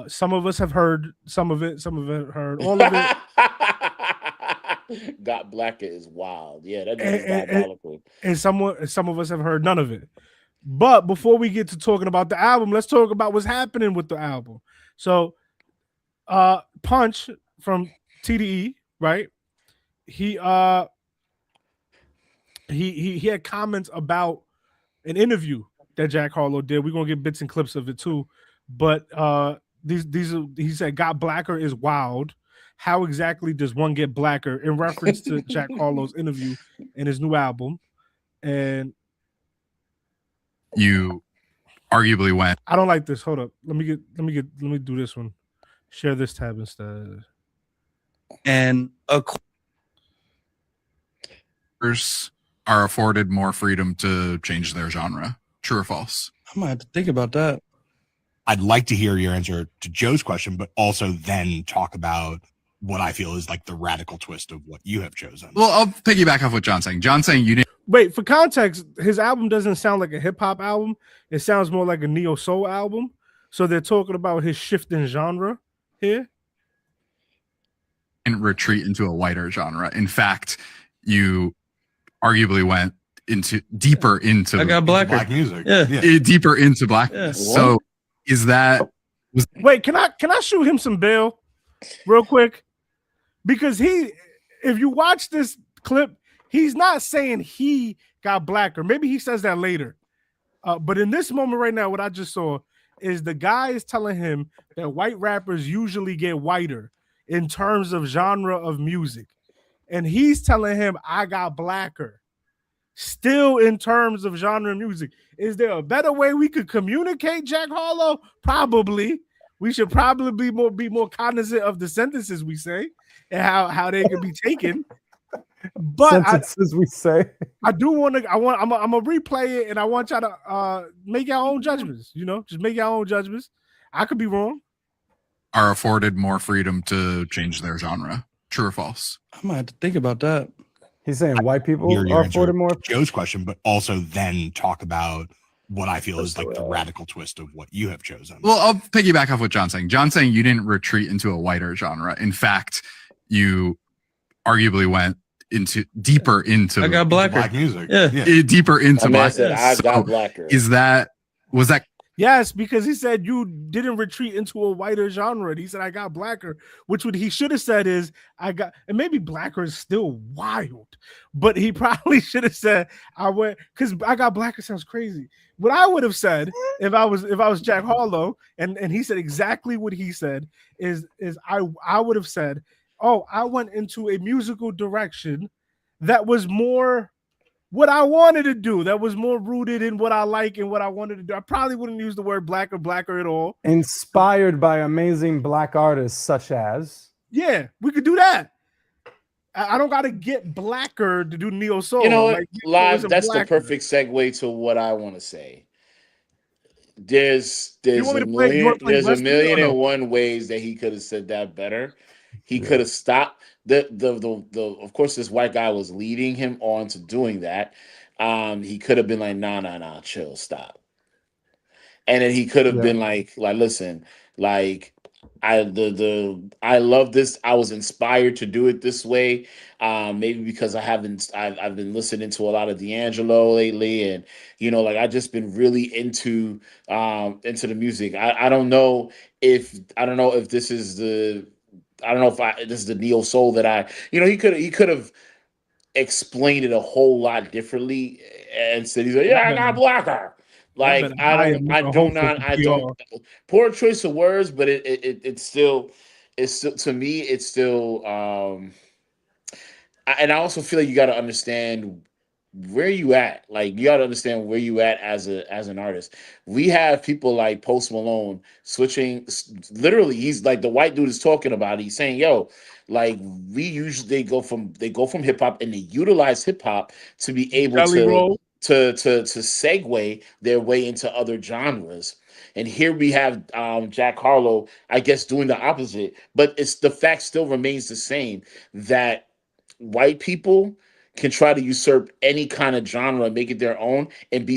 Some of us have heard some of it. Some of it heard all of it. Got Blacker is wild. Yeah, that is diabolical. And some of us have heard none of it. But before we get to talking about the album, let's talk about what's happening with the album. So, Punch from TDE, right? He had comments about an interview that Jack Harlow did. We're gonna get bits and clips of it too. But these are, he said, "Got Blacker is wild. How exactly does one get blacker?" In reference to Jack Harlow's interview in his new album. And you arguably went. I don't like this. Hold up. Let me do this one. Share this tab instead. And are afforded more freedom to change their genre. True or false? I might have to think about that. I'd like to hear your answer to Joe's question, but also then talk about what I feel is like the radical twist of what you have chosen. Well, I'll piggyback off what John's saying. John's saying you didn't. Wait, for context, his album doesn't sound like a hip hop album. It sounds more like a neo soul album. So they're talking about his shift in genre here. And retreat into a wider genre. In fact, you arguably went deeper into I got blacker. Black music. Yeah. Deeper into blackness. Yeah. So is that wait, can I shoot him some bail real quick? Because if you watch this clip, he's not saying he got blacker. Maybe he says that later. But in this moment right now, what I just saw is the guy is telling him that white rappers usually get whiter in terms of genre of music. And he's telling him, I got blacker. Still in terms of genre of music. Is there a better way we could communicate, Jack Harlow? Probably. We should probably be more cognizant of the sentences we say and how they can be taken. But sentences we say. I'm gonna replay it, and I want y'all to make your own judgments. You know, just make your own judgments. I could be wrong. are afforded more freedom to change their genre. True or false? I might have to think about that. He's saying white people are afforded more. Joe's question, but also then talk about what I feel is like the radical twist of what you have chosen. Well, I'll piggyback off what John's saying. John's saying you didn't retreat into a wider genre. In fact, you arguably went deeper into I got blacker. Black music. Yeah. Deeper into black. I got blacker. Was that Yes, because he said you didn't retreat into a wider genre. And he said I got blacker, which what he should have said is I got, and maybe blacker is still wild, but he probably should have said I went, because I got blacker sounds crazy. What I would have said if I was Jack Harlow and he said exactly what he said is I would have said, oh, I went into a musical direction that was more what I wanted to do, that was more rooted in what I like and what I wanted to do. I probably wouldn't use the word blacker at all. Inspired by amazing black artists such as. Yeah, we could do that. I don't got to get blacker to do neo soul. You know what? Like, Live, that's the perfect segue to what I want to say. There's a million and one ways that he could have said that better. He could have stopped the of course this white guy was leading him on to doing that. He could have been like, nah, chill, stop. And then he could have been like, listen, like I love this. I was inspired to do it this way. Maybe because I've been listening to a lot of D'Angelo lately, and like I just been really into the music. I don't know if this is the this is the neo soul that he could have explained it a whole lot differently and said he's like, yeah, I got blacker. Like I don't poor choice of words, but it's still to me it's still and I also feel like you got to understand where you at. Like you got to understand where you at as an artist. We have people like Post Malone switching. Literally, he's like the white dude is talking about it. He's saying, "Yo, like they go from hip hop and they utilize hip hop to be able to segue their way into other genres." And here we have Jack Harlow, I guess, doing the opposite. But the fact still remains the same that white people can try to usurp any kind of genre, make it their own, and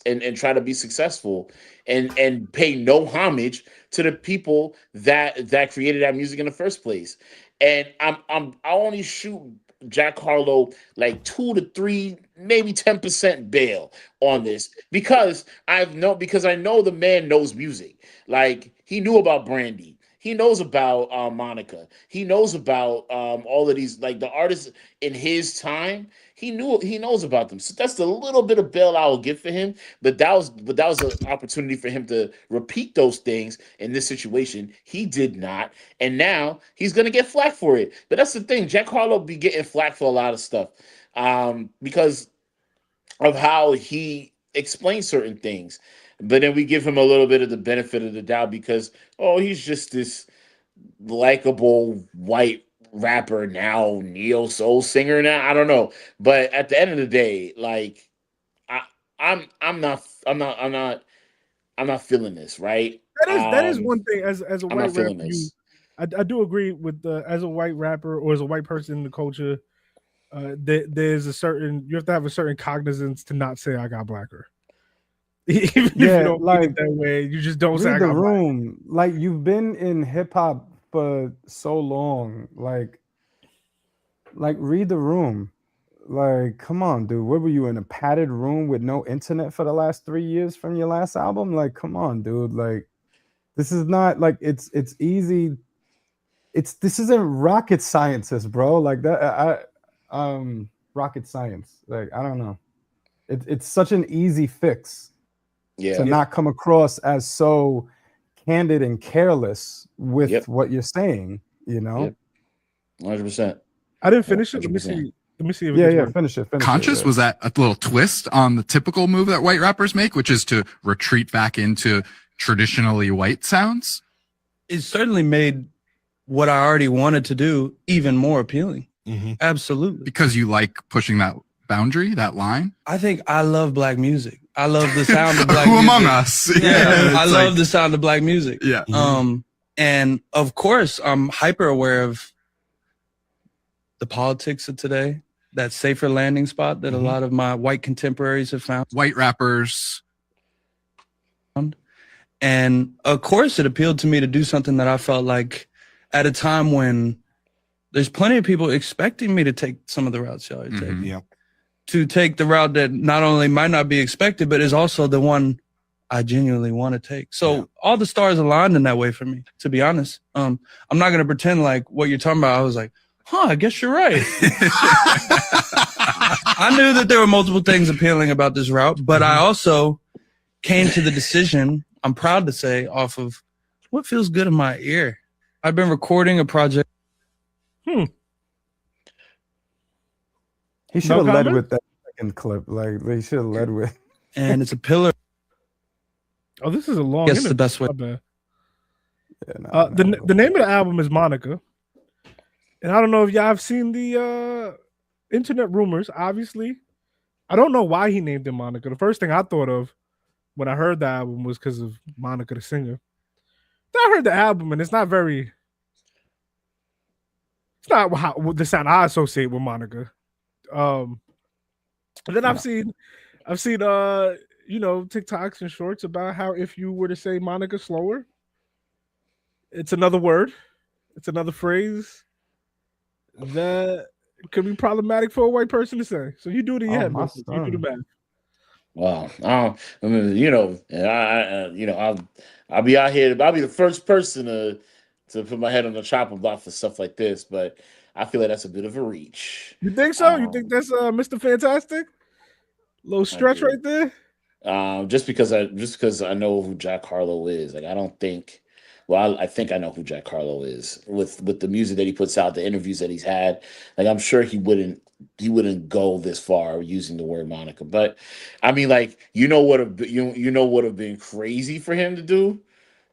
and try to be successful, and pay no homage to the people that created that music in the first place. And I only shoot Jack Harlow like 2 to 3, maybe 10% bail on this because I know the man knows music. Like he knew about Brandy. He knows about Monica. He knows about all of these, like the artists in his time. He knows about them. So that's the little bit of bail I will give for him. But that was an opportunity for him to repeat those things in this situation. He did not, and now he's gonna get flack for it. But that's the thing. Jack Harlow be getting flack for a lot of stuff because of how he explains certain things. But then we give him a little bit of the benefit of the doubt because he's just this likable white rapper now, neo soul singer now. I don't know, but at the end of the day, like I'm not feeling this, right? That is one thing as a I'm white not feeling rapper. this. I do agree with as a white rapper or as a white person in the culture. There's you have to have a certain cognizance to not say I got blacker. Even if you don't mean it that way, you just don't say I Read the got blacker. room. Like you've been in hip hop for so long. Like read the room. Like, come on, dude. What were you in a padded room with no internet for the last 3 years from your last album? Like, come on, dude. Like, this is not like it's easy. This isn't rocket sciences, bro. Like that. Rocket science. Like, I don't know. It's such an easy fix to not come across as so candid and careless with what you're saying. You know, 100%. I didn't finish it. Let me see. If yeah, finish it. Conscious was that a little twist on the typical move that white rappers make, which is to retreat back into traditionally white sounds. It certainly made what I already wanted to do even more appealing. Mm-hmm. Absolutely. Because you like pushing that boundary, that line? I think I love black music. I love the sound of black Who music. among us? Yeah, I love the sound of black music. Yeah. And of course, I'm hyper aware of the politics of today, that safer landing spot that a lot of my white contemporaries have found. White rappers. And of course, it appealed to me to do something that I felt like at a time when there's plenty of people expecting me to take some of the routes y'all are taking. Yeah. To take the route that not only might not be expected, but is also the one I genuinely want to take. So all the stars aligned in that way for me, to be honest. I'm not going to pretend like what you're talking about. I was like, I guess you're right. I knew that there were multiple things appealing about this route, but I also came to the decision, I'm proud to say, off of what feels good in my ear. I've been recording a project. He should have led with that second clip. Like they should have led with. And it's a pillar. Oh, this is a long. Guess the best way. The name of the album is Monica, and I don't know if y'all have seen the internet rumors. Obviously, I don't know why he named it Monica. The first thing I thought of when I heard the album was because of Monica the singer. Then I heard the album, and it's not the sound I associate with Monica. And then I've seen TikToks and shorts about how if you were to say Monica slower, it's another word, it's another phrase that could be problematic for a white person to say. So you do it in your head, bro. You do the math. Wow. I mean, I'll be out here. I'll be the first person to put my head on the chopping block for stuff like this, but I feel like that's a bit of a reach. You think so? You think that's Mr. Fantastic? Little stretch right there. Just because I know who Jack Harlow is. Like I don't think. Well, I think I know who Jack Harlow is with the music that he puts out, the interviews that he's had. Like I'm sure he wouldn't go this far using the word Monica. But I mean, like what have been crazy for him to do,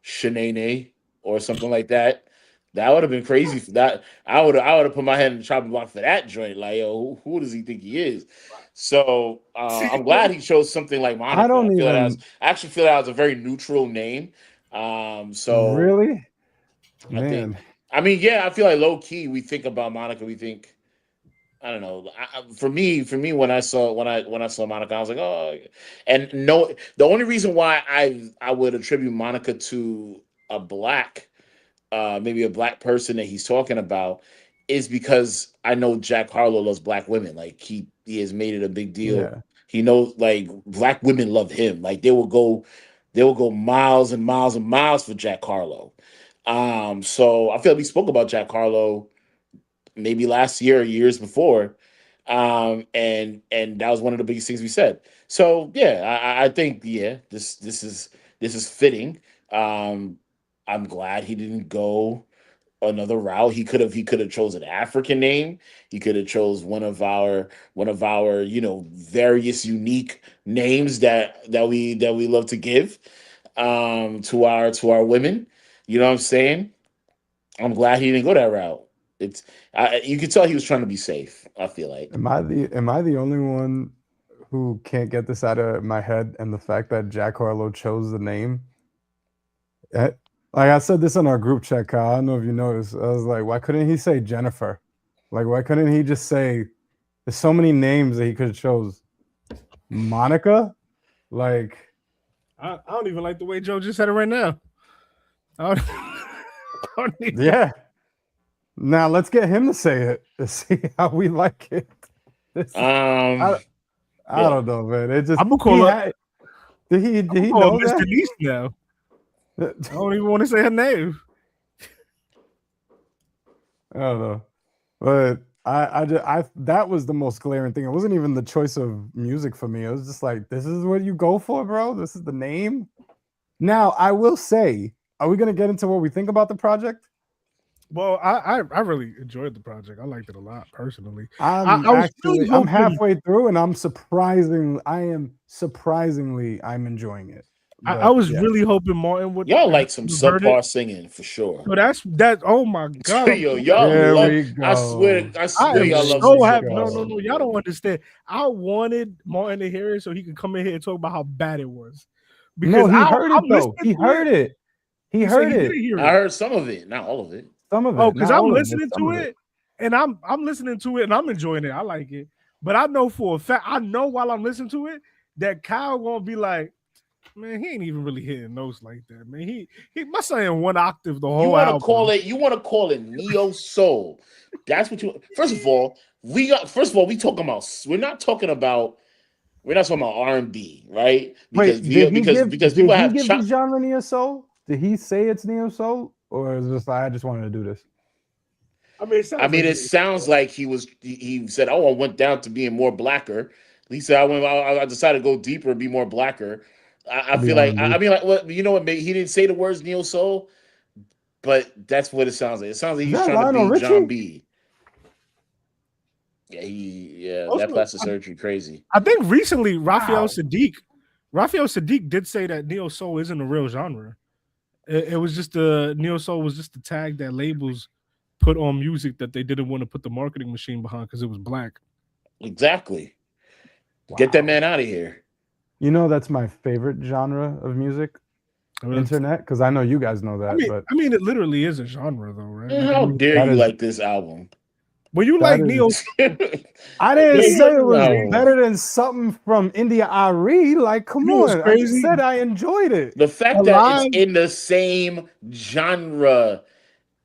Shanae or something like that. That would have been crazy for that. I would have put my head in the chopping block for that joint. Like, yo, who does he think he is? So I'm glad he chose something like Monica. I actually feel that was a very neutral name. So really, man. I feel like low key we think about Monica. We think, I don't know. For me, when I saw Monica, I was like, oh, and no. The only reason why I would attribute Monica to a black. Maybe a black person that he's talking about is because I know Jack Harlow loves black women. Like he has made it a big deal. Yeah. He knows like black women love him. Like they will go miles and miles and miles for Jack Harlow. So I feel like we spoke about Jack Harlow maybe last year or years before. And that was one of the biggest things we said. So yeah, I think this is fitting. I'm glad he didn't go another route. He could have chose an African name. He could have chose one of our various unique names that we love to give to our women. You know what I'm saying? I'm glad he didn't go that route. You could tell he was trying to be safe. I feel like. Am I the only one who can't get this out of my head? And the fact that Jack Harlow chose the name. Like I said this in our group chat, Kyle. I don't know if you noticed. I was like, why couldn't he say Jennifer? Like, why couldn't he just say? There's so many names that he could have chose. Monica, like. I don't even like the way Joe just said it right now. Yeah. Now let's get him to say it to see how we like it. I don't know, man. It just I'm gonna call her. Did he know Miss that? Denise now. I don't even want to say her name. I don't know, but I that was the most glaring thing. It wasn't even the choice of music for me. It was just like, this is what you go for, bro. This is the name. Now I will say, are we gonna get into what we think about the project? Well, I really enjoyed the project. I liked it a lot personally. I'm halfway through, and I'm surprisingly enjoying it. I was really hoping Martin would. Y'all like some subpar singing for sure. So that's oh my god. Yo, y'all love. I swear y'all love so some happy. subpar. No, y'all don't understand. I wanted Martin to hear it so he could come in here and talk about how bad it was. Because he heard it though. He heard it. He heard it. I heard some of it, not all of it. Some of it. Oh, because I'm listening to it, and I'm listening to it, and I'm enjoying it. I like it, but I know for a fact, I know while I'm listening to it, that Kyle won't be like, man, he ain't even really hitting notes like that, man. He must say in one octave the whole You want album. to call it neo soul? That's what you. First of all, we talking about. We're not talking about R&B, right? Because Wait, because people have the genre neo soul. Did he say it's neo soul, or is it just like, I just wanted to do this? It sounds like he said, "Oh, I went down to being more blacker." He said, "I decided to go deeper and be more blacker." I feel like well, you know what? Maybe he didn't say the words neo soul, but that's what it sounds like. It sounds like he's trying to be John B. Yeah, Also, that plastic surgery crazy. I think recently Raphael Sadiq did say that neo soul isn't a real genre. It was just neo soul was just the tag that labels put on music that they didn't want to put the marketing machine behind because it was black. Exactly. Wow. Get that man out of here. You know, that's my favorite genre of music. Internet, because I know you guys know that. I mean, it literally is a genre, though, right? How dare you like this album? Well, you like neo. I didn't say it was better than something from India Ari. Like, come on. I just said I enjoyed it. The fact that it's in the same genre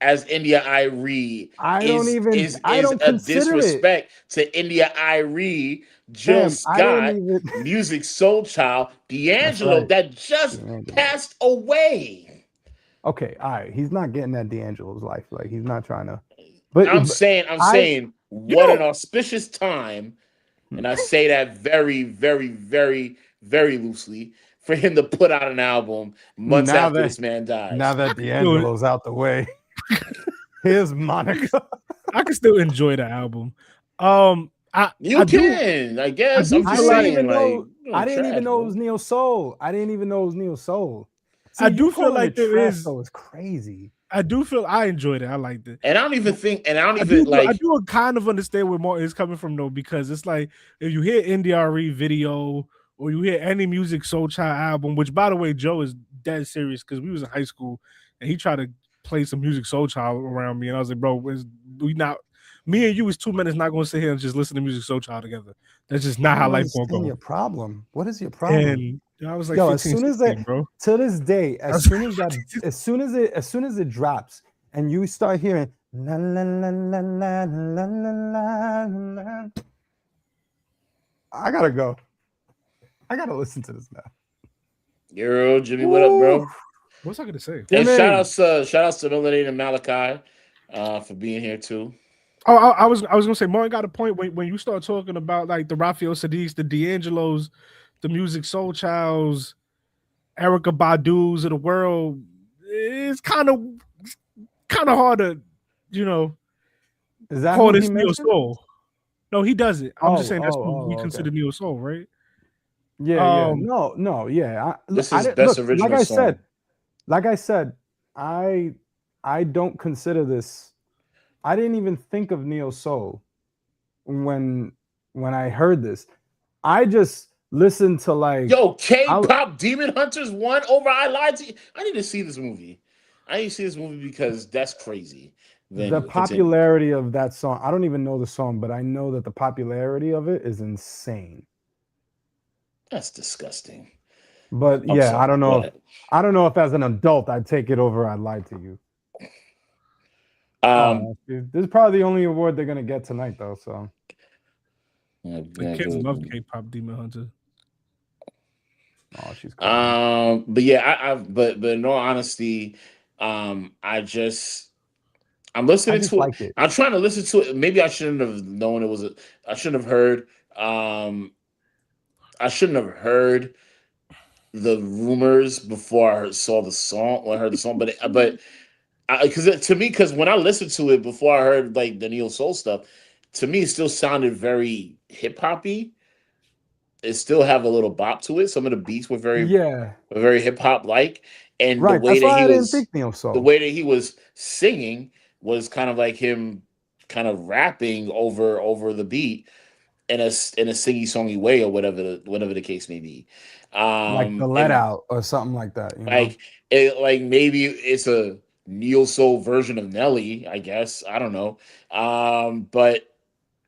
as India Ari is a disrespect to India Ari, Jill Scott, Music Soul Child, D'Angelo that just passed away. Okay, all right. He's not getting at D'Angelo's life. Like, he's not trying to. But I'm saying, what an auspicious time, and I say that very, very, very, very loosely, for him to put out an album months after this man dies. Now that D'Angelo's out the way, here's Monica. I can still enjoy the album. I guess. I'm just saying, I didn't even know it was neo soul. See, I do feel like there is. So it's crazy. I do feel I enjoyed it. I liked it. And I do kind of understand where Martin is coming from though, because it's like if you hear NDRE video or you hear any Music Soul Child album, which by the way, Joe is dead serious because we was in high school and he tried to play some Music Soul Child around me, and I was like, bro, me and you is 2 minutes not gonna sit here and just listen to Music Soul Child together. That's just not how life gonna go. Your problem? What is your problem? And I was like, yo, 15, as soon as 16, bro. To this day, as soon as it drops, and you start hearing La, la, la, la, la, la, la, la. I gotta go. I gotta listen to this now. Yo, Jimmy, what up, bro? What's I gonna say? And Jimmy. shout outs to Melanie and Malachi for being here too. Oh, I was gonna say, Martin got a point when you start talking about like the Raphael Sadiqs, the D'Angelos, the Music Soul Childs, Erica Badu's of the world. It's kind of hard to, Is that call who this he neo mentioned? soul. No, he doesn't. I'm just saying that's who we okay. consider neo soul, right? Yeah. No, yeah. This I is didn't- best look, original song. Like I said, I don't consider this. I didn't even think of neo soul when I heard this. I just listened to like K-pop Demon Hunters won over I Lied to You. I need to see this movie. I need to see this movie because that's crazy. The popularity of that song. I don't even know the song, but I know that the popularity of it is insane. That's disgusting. But I'm yeah, sorry, I don't know. what? I don't know if as an adult I'd take it over I Lied to You. This is probably the only award they're gonna get tonight, though. So The kids love K-pop Demon Hunter. Oh, she's but yeah, but in all honesty, I'm listening to it. it. I'm trying to listen to it. Maybe I shouldn't have known it was I shouldn't have heard I shouldn't have heard the rumors before I saw the song when I heard the song, but because when I listened to it before I heard like the neo soul stuff, to me it still sounded very hip hoppy. It still have a little bop to it. Some of the beats were very hip hop like, and right. That's why I didn't think neo soul. The way that he was singing was kind of like him, kind of rapping over the beat in a singy songy way or whatever the case may be. Like the Let Out or something like that. You know? Like maybe it's a neo soul version of Nelly, I guess. I don't know. But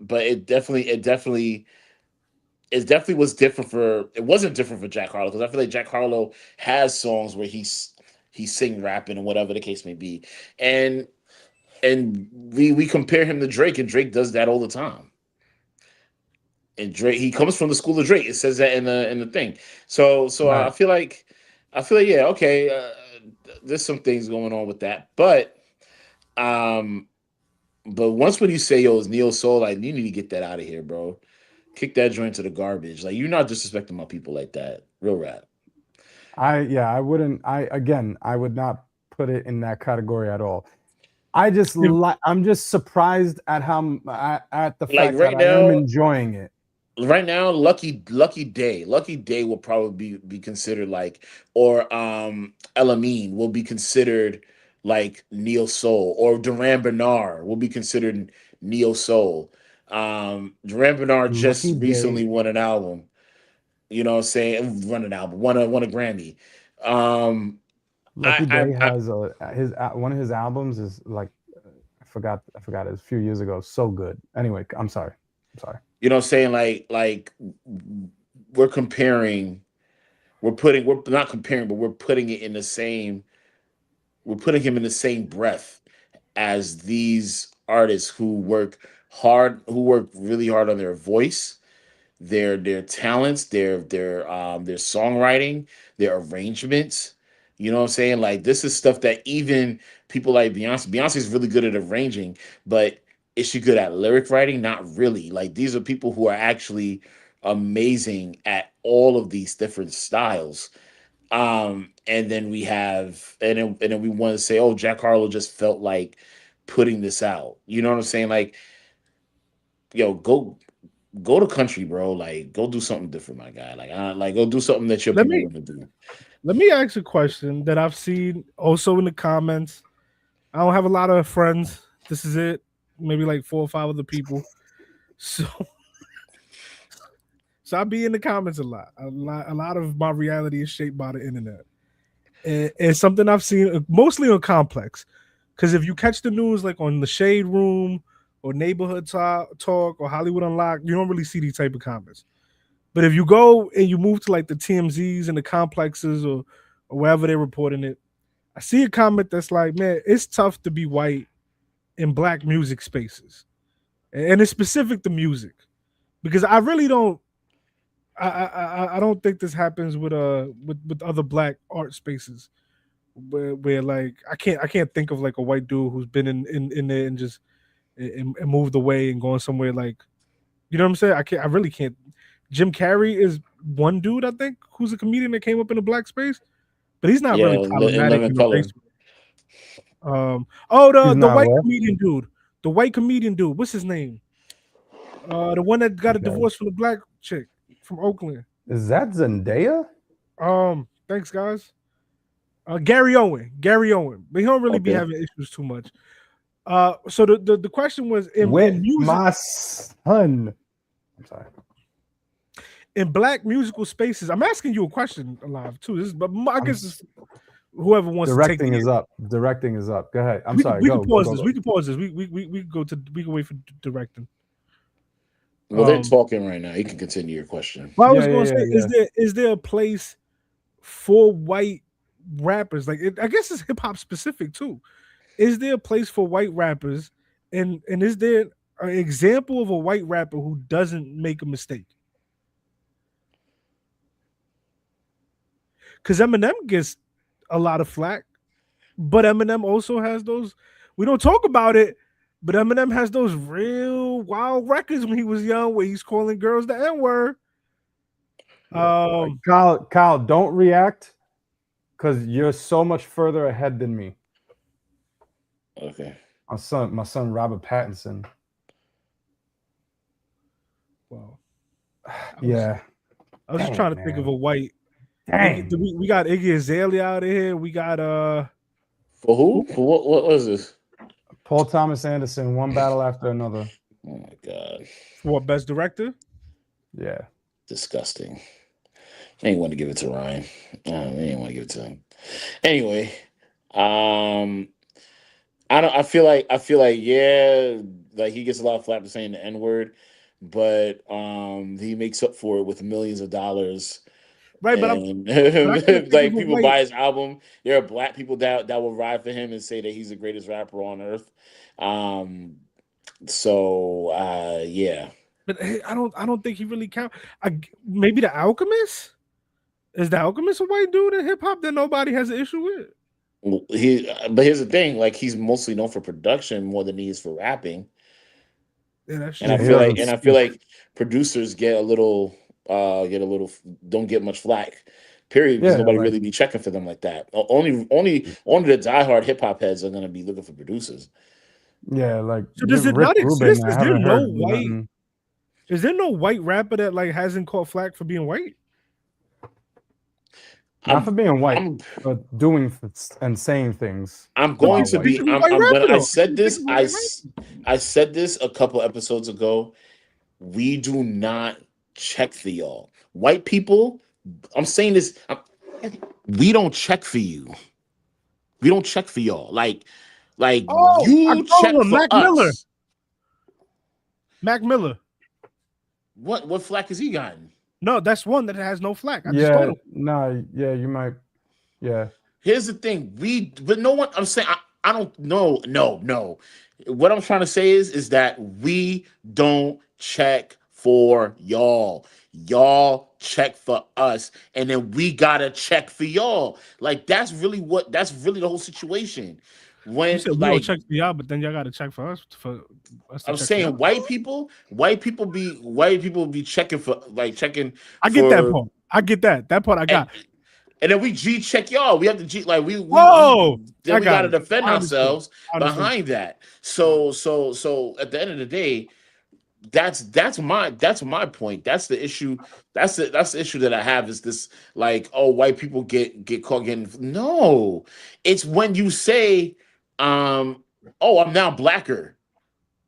it definitely was different it wasn't different for Jack Harlow, because I feel like Jack Harlow has songs where he's sing rapping and whatever the case may be. And we compare him to Drake, and Drake does that all the time. And Drake, he comes from the school of Drake. It says that in the thing. So right. I feel like yeah, okay, there's some things going on with that. But once when you say, yo, it's neo soul, like, you need to get that out of here, bro. Kick that joint to the garbage. Like, you're not disrespecting my people like that. Real rap. I wouldn't. I would not put it in that category at all. I'm just surprised at how at the fact that I am enjoying it. Right now, Lucky Day will probably be considered like, or Elamine will be considered like neo soul, or Duran Bernard will be considered neo soul. Duran Bernard just recently won an album. You know what I'm saying? Won a Grammy. Lucky Day has one of his albums is like, I forgot it was a few years ago. So good. Anyway, I'm sorry. You know what I'm saying? Like we're comparing, we're not comparing, but we're putting it in the same, we're putting him in the same breath as these artists who work really hard on their voice, their talents, their songwriting, their arrangements. You know what I'm saying? Like, this is stuff that even people like Beyonce is really good at arranging, but is she good at lyric writing? Not really. Like, these are people who are actually amazing at all of these different styles. And then we have, and then we want to say, oh, Jack Harlow just felt like putting this out. You know what I'm saying? Like, yo, go to country, bro. Like, go do something different, my guy. Like go do something that your people want to do. Let me ask a question that I've seen also in the comments. I don't have a lot of friends. This is it. Maybe like 4 or 5 other people. So I be in the comments a lot. A lot of my reality is shaped by the internet. And it's something I've seen mostly on Complex. Because if you catch the news like on the Shade Room or Neighborhood Talk or Hollywood Unlocked, you don't really see these type of comments. But if you go and you move to like the TMZs and the complexes or wherever they're reporting it, I see a comment that's like, man, it's tough to be white in black music spaces, and it's specific to music, because I really don't. I don't think this happens with other black art spaces where like I can't think of like a white dude who's been in there and just and moved away and going somewhere like, you know what I'm saying? I really can't. Jim Carrey is one dude I think who's a comedian that came up in a black space, but he's not really problematic in the face. The white comedian dude, the white comedian dude, what's his name? The one that got a divorce from the black chick from Oakland. Is that Zendaya? Thanks guys. Gary Owen, but he don't really be having issues too much. So the question was in music, my son. I'm sorry. In black musical spaces, I'm asking you a question alive too. This is, but I guess it's whoever wants to take it. Directing is up. Go ahead. I'm sorry. We can pause this. We can pause this. We can wait for directing. Well, they're talking right now. You can continue your question. Well, I was going to say, is there a place for white rappers? Like, I guess it's hip hop specific too. Is there a place for white rappers, and is there an example of a white rapper who doesn't make a mistake? Because Eminem gets a lot of flack, but Eminem also has those. We don't talk about it, but Eminem has those real wild records when he was young, where he's calling girls the N-word. Kyle, don't react, because you're so much further ahead than me. Okay. My son, Robert Pattinson. Wow. Yeah. I was just trying to think of a white. Dang. We got Iggy Azalea out of here. We got For who? For what was this? Paul Thomas Anderson, one battle after another. Oh my god. For what, best director? Yeah. Disgusting. I ain't want to give it to Ryan. I didn't want to give it to him. Anyway, I feel like yeah, like he gets a lot of flack for saying the N-word, but he makes up for it with millions of dollars. Right, but like people buy his album. There are black people that will ride for him and say that he's the greatest rapper on earth. Yeah. But I don't think he really counts. Maybe The Alchemist? Is The Alchemist a white dude in hip hop that nobody has an issue with? But here's the thing: like he's mostly known for production more than he is for rapping. Yeah, that's and I feel like producers get a little don't get much flack. Period, because nobody really be checking for them like that. Only the diehard hip hop heads are gonna be looking for producers. Yeah, like so does it not exist? Is there no white? Is there no white rapper that like hasn't caught flack for being white? Not for being white, but doing and saying things. I'm going to be. I said this. I said this a couple episodes ago. We do not check for y'all, white people. I'm saying this. We don't check for you. We don't check for y'all. Like you check for Mac us. Miller. Mac Miller. What flack has he gotten? No, that's one that has no flack. Yeah, you might. Yeah. Here's the thing. But no one. I'm saying I don't know. No. What I'm trying to say is that we don't check for y'all. Y'all check for us, and then we gotta check for y'all. Like that's really the whole situation. When you said we don't check for y'all, but then y'all gotta check for us. I'm saying white people be checking for checking. I get that part. I get that. That part I got. And then we G check y'all. We have to G we gotta defend ourselves behind that. So at the end of the day, that's my point. That's the issue. That's the issue that I have is this white people get caught getting no. It's when you say I'm now blacker.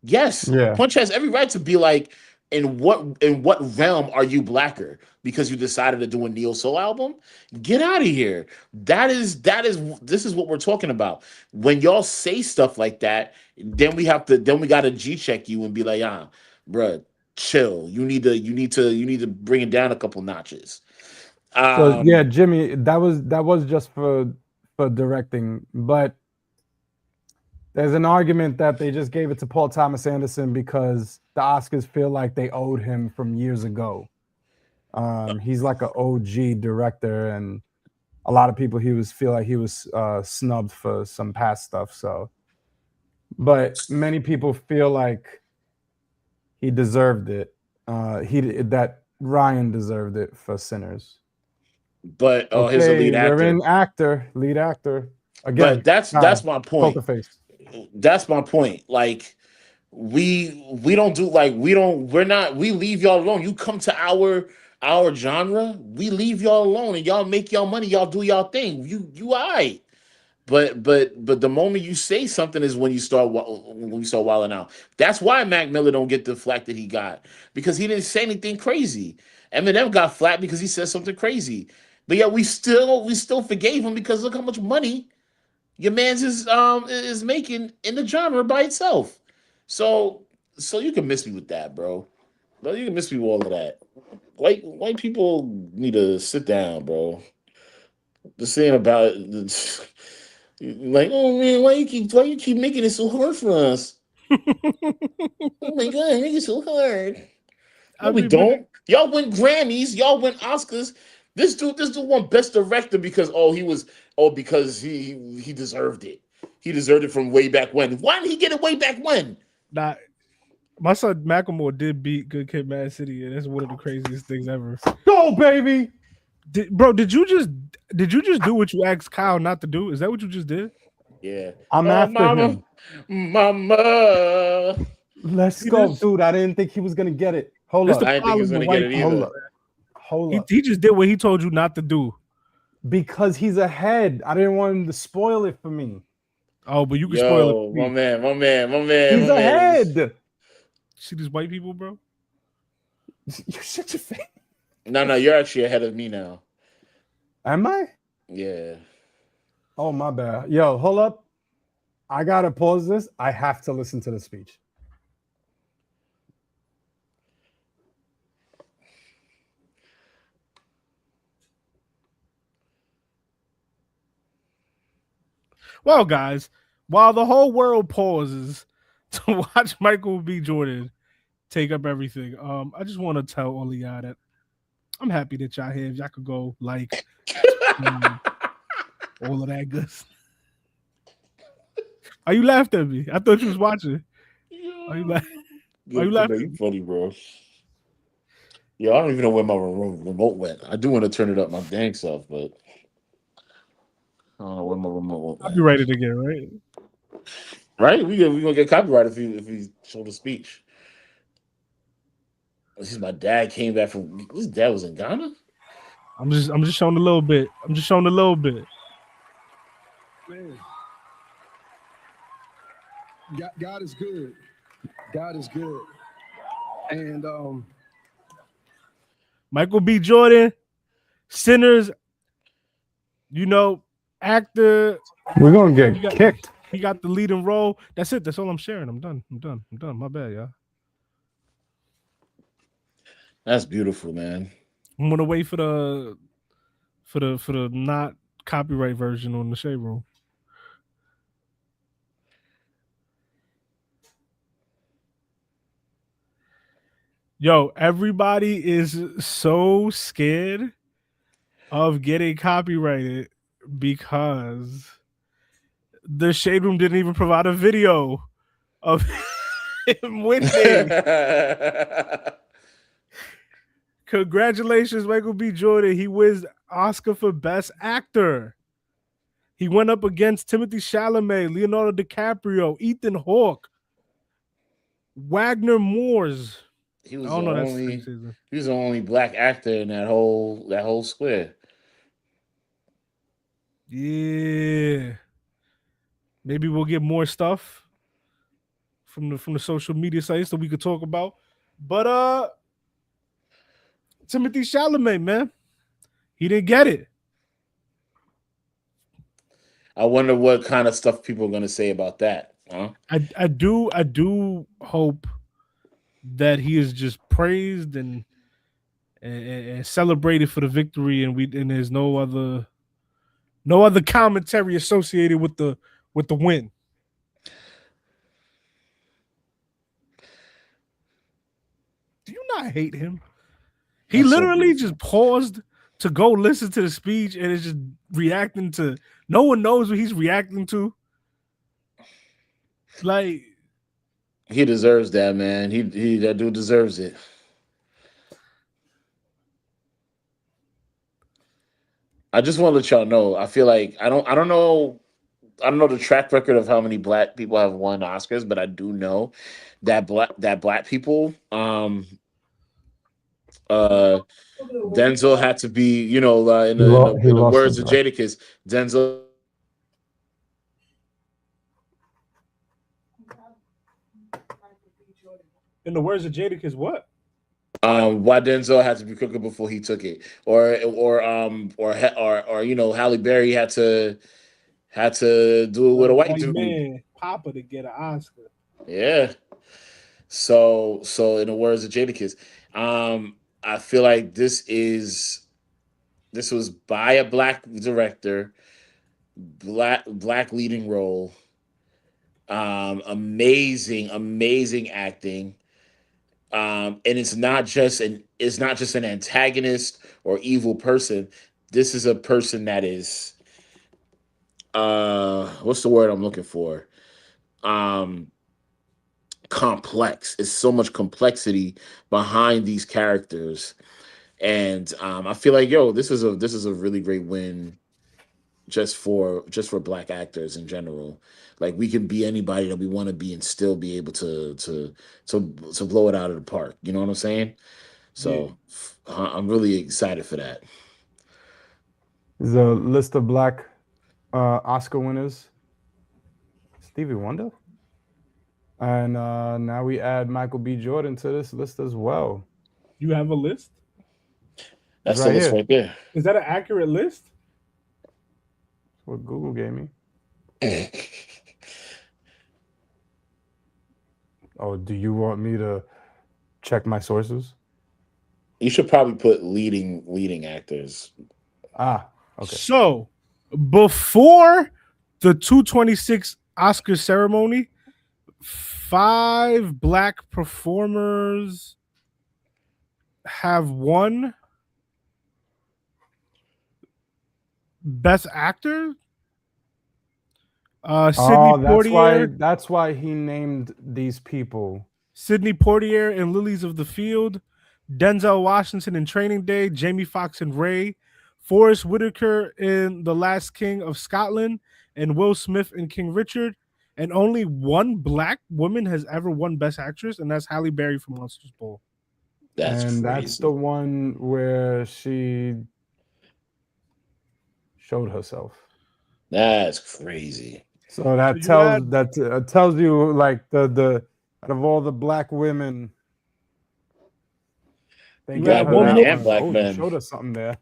Yes, Punch has every right to be like, in what realm are you blacker? Because you decided to do a neo soul album? Get out of here. This is what we're talking about. When y'all say stuff like that, then we gotta G check you and be like, bruh, chill. You need to bring it down a couple notches. So yeah, Jimmy, that was just for directing, but There's an argument that they just gave it to Paul Thomas Anderson because the Oscars feel like they owed him from years ago. He's like an OG director, and a lot of people feel like he was snubbed for some past stuff. So, but many people feel like he deserved it. That Ryan deserved it for Sinners. But here's a lead actor. We're in lead actor again. But that's my point. Poker face. That's my point. Like we don't do like we leave y'all alone. You come to our genre, we leave y'all alone and y'all make y'all money, y'all do y'all thing. You all right. But the moment you say something is when you start wilding out. That's why Mac Miller don't get the flack that he got, because he didn't say anything crazy. Eminem got flack because he said something crazy. But yeah, we still forgave him because look how much money your man's is making in the genre by itself. So you can miss me with that, bro. But you can miss me with all of that. White people need to sit down, bro. The saying about it, like, oh man, why you keep making it so hard for us? Oh my god, make it so hard. No, we don't. Y'all win Grammys, y'all win Oscars. This dude won Best Director because he deserved it. He deserved it from way back when. Why did he get it way back when? Nah, my son Macklemore did beat Good Kid, Mad City, and that's one of the craziest things ever. Go, baby. Did you just do what you asked Kyle not to do? Is that what you just did? Yeah. I'm after him. Mama. Let's go, dude. I didn't think he was gonna get it. Hold up. I didn't think he was gonna get it either. Hold up. He just did what he told you not to do. Because he's ahead. I didn't want him to spoil it for me. Oh, but you can spoil it. My man. He's ahead. See these white people, bro? You're such a fan. No, you're actually ahead of me now. Am I? Yeah. Oh, my bad. Yo, hold up. I gotta pause this. I have to listen to the speech. Well, guys, while the whole world pauses to watch Michael B. Jordan take up everything, I just want to tell all of y'all that I'm happy that y'all here. If y'all could go like all of that good stuff. Are you laughing at me? I thought you was watching. Are you laughing? Are you laughing? You funny, bro. Yeah, I don't even know where my remote went. I do want to turn it up my dang self, but I don't know where my remote went. Copyrighted again, right? Right? We gonna get copyrighted if we show the speech. This is my dad came back from. His dad was in Ghana. I'm just showing a little bit. Man. God is good. God is good. And Michael B. Jordan, Sinners, actor. We're gonna get kicked. He got the leading role. That's it. That's all I'm sharing. I'm done. My bad, y'all. That's beautiful, man. I'm gonna wait for the not copyright version on the Shade Room. Yo, everybody is so scared of getting copyrighted because the Shade Room didn't even provide a video of him winning. Congratulations, Michael B. Jordan. He wins Oscar for Best Actor. He went up against Timothy Chalamet, Leonardo DiCaprio, Ethan Hawke, Wagner Moores. He was the only black actor in that whole square. Yeah. Maybe we'll get more stuff from the social media sites that we could talk about. But Timothy Chalamet, man, he didn't get it. I wonder what kind of stuff people are going to say about that. Huh? I do hope that he is just praised and celebrated for the victory, and there's no other commentary associated with the win. I hate him. He That's so literally beautiful. just paused to go listen to the speech and is just reacting to. No one knows what he's reacting to. Like, He deserves that, man. He that dude deserves it. I just want to let y'all know. I feel like I don't know the track record of how many black people have won Oscars, but I do know that black people Denzel had to be, in He the lost words his of life. Jadakiss, Denzel. in the words of Jadakiss, what? Why Denzel had to be cooking before he took it, or Halle Berry had to do it with a white White dude. man, Papa to get an Oscar. Yeah. So in the words of Jadakiss, I feel like this was by a black director, black leading role. Amazing acting. And it's not just an antagonist or evil person. This is a person that is what's the word I'm looking for? Complex. It's so much complexity behind these characters. And I feel like this is a really great win just for black actors in general. Like we can be anybody that we want to be and still be able to blow it out of the park. You know what I'm saying? So I'm really excited for that. The list of black Oscar winners: Stevie Wonder, and now we add Michael B. Jordan to this list as well. You have a list? That's It's the right list here. right there. Is that an accurate list? That's what Google gave me. Oh, do you want me to check my sources? You should probably put leading actors. Ah, okay. So before the 226 Oscar ceremony, 5 black performers have won Best Actor. Sidney Poitier. That's why he named these people. Sidney Poitier in Lilies of the Field, Denzel Washington in Training Day, Jamie Foxx in Ray, Forrest Whitaker in The Last King of Scotland, and Will Smith in King Richard. And only one black woman has ever won Best Actress, and that's Halle Berry from Monsters Ball. That's the one where she showed herself. That's crazy. So that tells you like the out of all the black women, they got got one her more. that And black one. men. You showed us something there.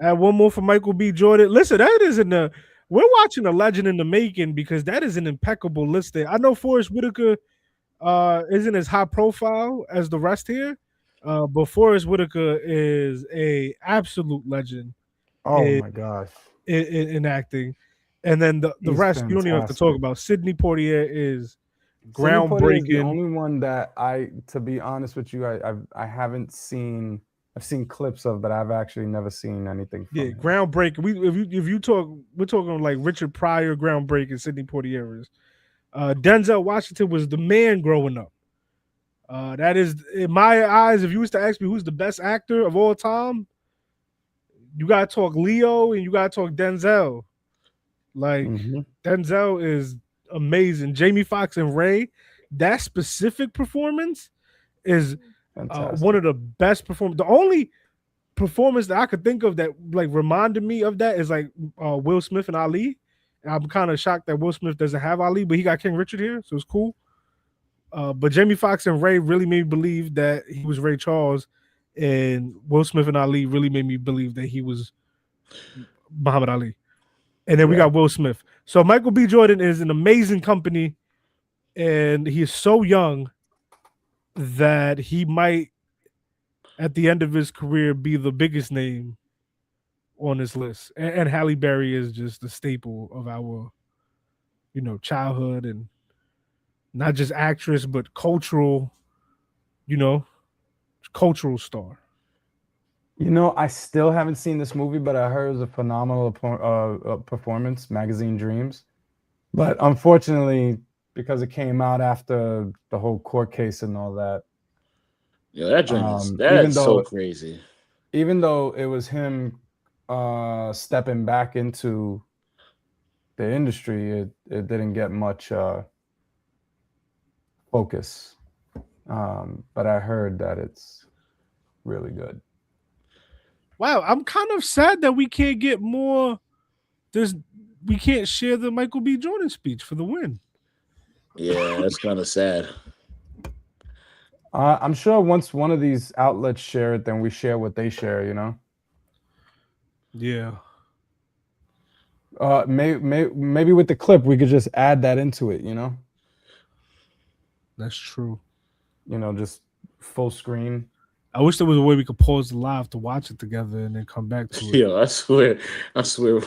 Add one more for Michael B. Jordan. Listen, that is in the. We're watching a legend in the making because that is an impeccable list there. I know Forrest Whitaker isn't as high profile as the rest here, but Forrest Whitaker is a absolute legend. Oh my gosh. In acting, and then the He's rest you don't even have to talk fantastic. about. Sidney Poitier is Sidney Poitier is the groundbreaking. only one that to be honest with you, I haven't seen. I've seen clips of, but I've actually never seen anything from him. Groundbreaking. If you talk, we're talking like Richard Pryor, groundbreaking. Sidney Poitier is. Denzel Washington was the man growing up. That is, in my eyes, if you was to ask me who's the best actor of all time, you gotta talk Leo and you gotta talk Denzel. Like Denzel is amazing. Jamie Foxx and Ray, that specific performance is one of the best performances. The only performance that I could think of that like reminded me of that is like Will Smith and Ali. And I'm kind of shocked that Will Smith doesn't have Ali, but he got King Richard here, so it's cool. But Jamie Foxx and Ray really made me believe that he was Ray Charles, and Will Smith and Ali really made me believe that he was Muhammad Ali. And then we got Will Smith. So Michael B. Jordan is an amazing company, and he is so young that he might, at the end of his career, be the biggest name on this list. And Halle Berry is just the staple of our, childhood, and not just actress, but cultural, cultural star. You know, I still haven't seen this movie, but I heard it was a phenomenal performance, Magazine Dreams. But unfortunately, because it came out after the whole court case and all that. Yeah, that joint is so crazy. Even though it was him stepping back into the industry, it didn't get much focus. But I heard that it's really good. Wow, I'm kind of sad that we can't get more. We can't share the Michael B. Jordan speech for the win. Yeah, that's kind of sad. I'm sure once one of these outlets share it, then we share what they share, you know? Yeah. Maybe with the clip, we could just add that into it, you know? That's true. You know, just full screen. I wish there was a way we could pause the live to watch it together and then come back to it. Yo, I swear,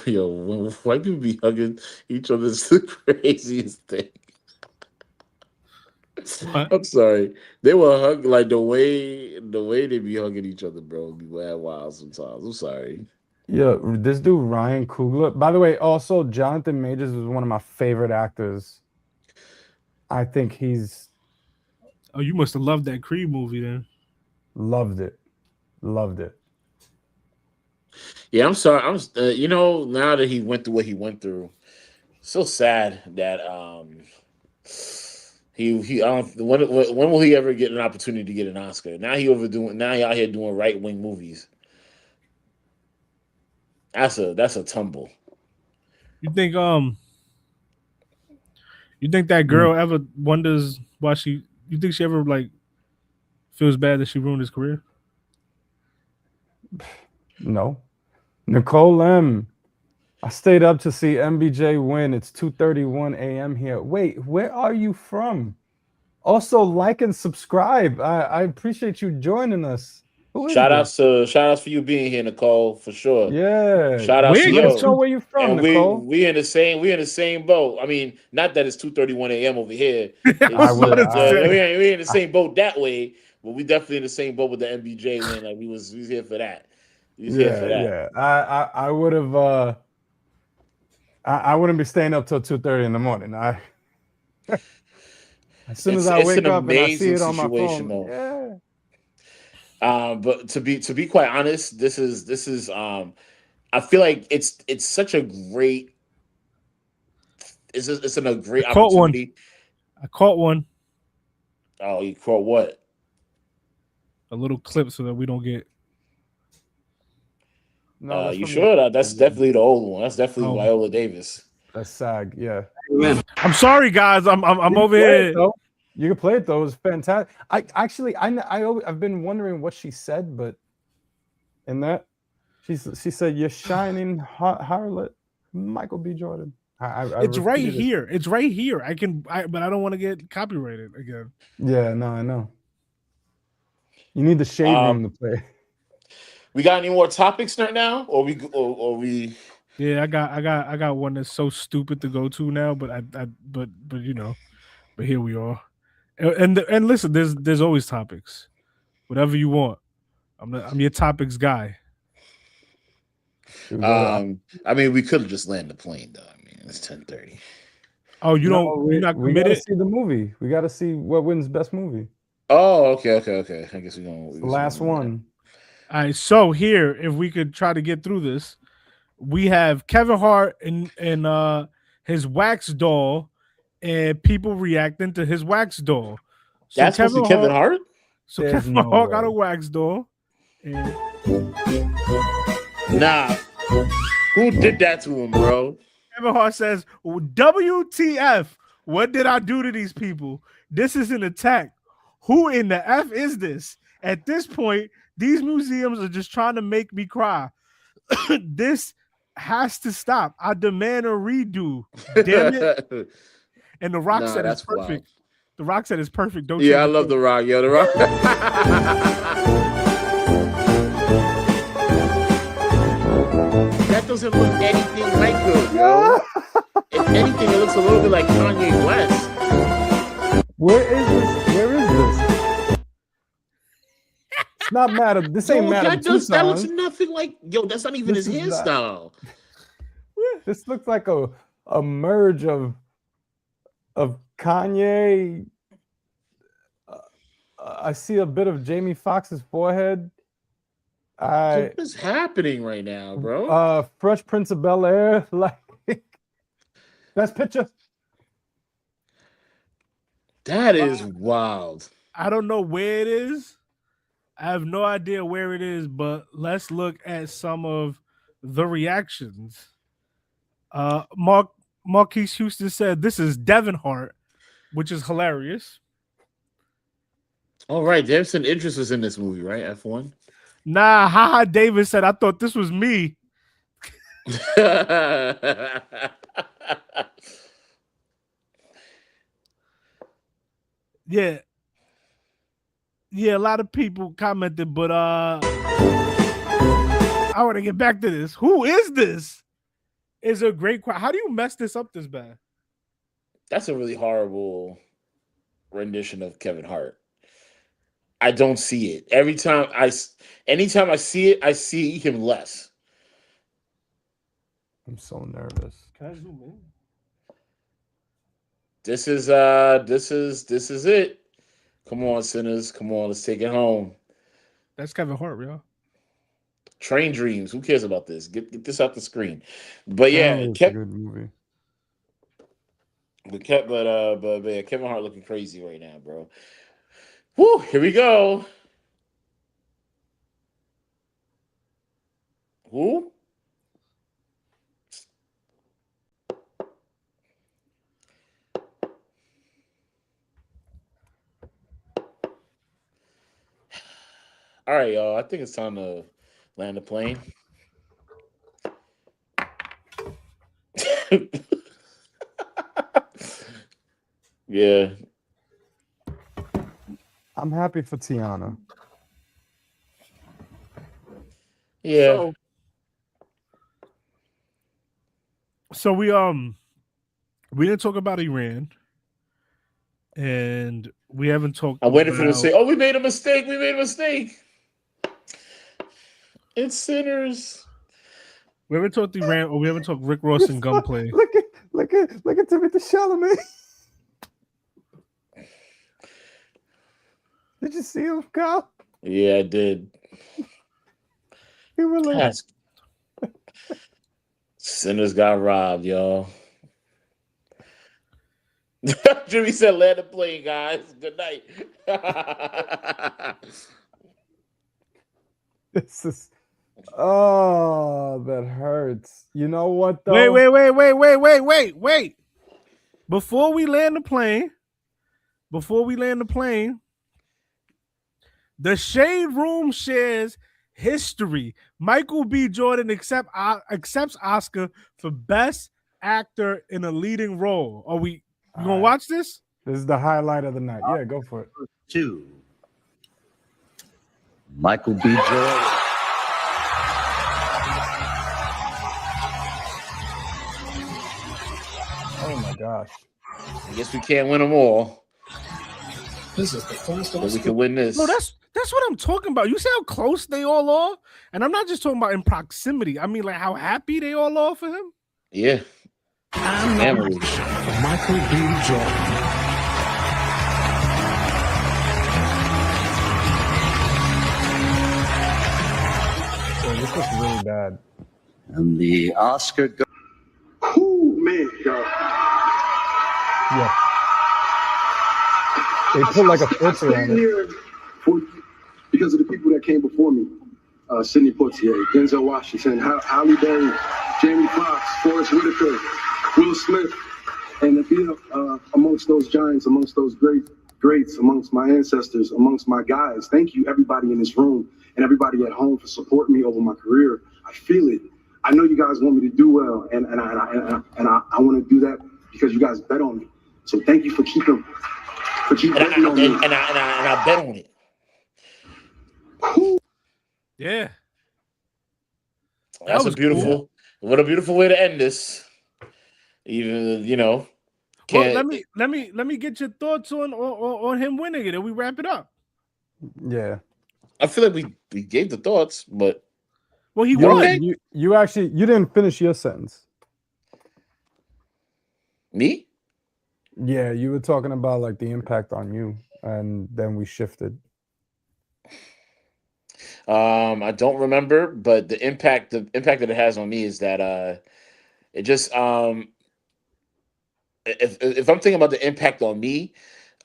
yo, when white people be hugging each other, it's the craziest thing. What? I'm sorry. They were hug like the way they be hugging each other, bro. Be wild sometimes. I'm sorry. Yeah, this dude Ryan Coogler. By the way, also Jonathan Majors was one of my favorite actors. I think he's. Oh, you must have loved that Creed movie then. Loved it. Yeah, I'm sorry. You know, now that he went through what he went through, so sad that he when will he ever get an opportunity to get an Oscar? Now he out here doing right-wing movies. That's a tumble. You think that girl ever wonders why you think she ever like feels bad that she ruined his career? No. Nicole M. I stayed up to see MBJ win. It's 2:31 a.m. here. Wait, where are you from? Also, like and subscribe. I appreciate you joining us. Shout outs for you being here, Nicole, for sure. Yeah. Shout out to you. Let us know where you're from, and Nicole. we in the same boat. I mean, not that it's 2:31 a.m. over here. We in the same boat that way, but we definitely in the same boat with the MBJ win. Like we was here for that. Yeah. I would have I wouldn't be staying up till 2:30 in the morning. As soon as I wake up and I see it on my phone. Yeah. But to be quite honest, this is I feel like it's such a great it's a great opportunity. I caught one. Oh, you caught what? A little clip so that we don't get. No, you sure? That's definitely the old one. That's definitely Viola Davis. That's SAG, yeah. I'm sorry, guys. I'm over here. You can play it though. It was fantastic. I've been wondering what she said, but in that she said, "You're shining harlot, Michael B. Jordan." It's right here. It's right here. But I don't want to get copyrighted again. Yeah, no, I know. You need the shade room to play. We got any more topics right now, or we? Yeah, I got one that's so stupid to go to now, but you know, but here we are. And listen, there's always topics. Whatever you want. I'm your topics guy. I mean, we could have just landed the plane though. I mean, it's 10:30. Oh, you're not committed? We gotta see the movie. We gotta see what wins best movie. Oh, okay. I guess we're going the last one. All right, so here, if we could try to get through this, we have Kevin Hart and his wax doll, and people reacting to his wax doll. So that's Kevin Hart. So Kevin Hart got a wax doll. And... Nah, who did that to him, bro? Kevin Hart says, "WTF? What did I do to these people? This is an attack. Who in the F is this? At this point, these museums are just trying to make me cry. This has to stop. I demand a redo. Damn it." And The Rock said it's perfect. Wild. The Rock said it's perfect. Don't you? Yeah, I love The Rock. Yo, The Rock. That doesn't look anything like him, yo. If anything, it looks a little bit like Kanye West. Where is this? not Madam. This ain't Madam that looks Tussauds. nothing like that's not even This his is not- hairstyle. This looks like a merge of Kanye. I see a bit of Jamie Foxx's forehead. What is happening right now, bro? Fresh Prince of Bel-Air, like best picture. That is wild. I don't know where it is. I have no idea where it is, but let's look at some of the reactions. Marquise Houston said this is Devin Hart, which is hilarious. All right, Devin Interest was in this movie, right? F1. Nah, Haha Davis said I thought this was me. Yeah. Yeah, a lot of people commented, but I want to get back to this. Who is this? Is a great question. How do you mess this up this bad? That's a really horrible rendition of Kevin Hart. I don't see it. Anytime I see it, I see him less. I'm so nervous. Can I zoom in? This is it. Come on, sinners. Come on, let's take it home. That's Kevin Hart, yo. Train Dreams. Who cares about this? Get this off the screen. But yeah, it's a good movie. But yeah, Kevin Hart looking crazy right now, bro. Woo, here we go. Who? All right, y'all. I think it's time to land the plane. Yeah. I'm happy for Tiana. Yeah. So we didn't talk about Iran, and we haven't talked. I'm waiting for them to say, "Oh, we made a mistake. We made a mistake." It's sinners. We haven't talked Iran, or we haven't talked Rick Ross and Gunplay. Look at Pt.2 Chalamet. Did you see him, Kyle? Yeah, I did. He relaxed. Sinners got robbed, y'all. Jimmy said, "Land the plane, guys. Good night." This is that hurts. You know what though? Wait. Before we land the plane, the Shade Room shares history. Michael B. Jordan accepts Oscar for Best Actor in a Leading Role. Are we gonna watch this? This is the highlight of the night. Yeah, go for it. 2. Michael B. Jordan. Oh my gosh. I guess we can't win them all. This is the first But we can win this. No, that's what I'm talking about. You see how close they all are? And I'm not just talking about in proximity. I mean, like how happy they all are for him. Yeah. Family. Michael B. Jordan. So this looks really bad. And the Oscar Who man, God. Yeah. They put like a filter on it. Here because of the people that came before me. Sidney Poitier, Denzel Washington, Halle Berry, Jamie Foxx, Forrest Whitaker, Will Smith, and to be amongst those giants, amongst those greats, amongst my ancestors, amongst my guys. Thank you, everybody in this room and everybody at home for supporting me over my career. I feel it. I know you guys want me to do well, and I want to do that because you guys bet on me. So thank you for keeping betting on me. And I bet on it. Yeah. That's a beautiful, what a beautiful way to end this. Even, Well, let me get your thoughts on him winning it, and we wrap it up. Yeah. I feel like we gave the thoughts, but well, he You, won. okay. you actually you didn't finish your sentence. Me? Yeah, you were talking about like the impact on you, and then we shifted. I don't remember, but the impact that it has on me is that it just if I'm thinking about the impact on me,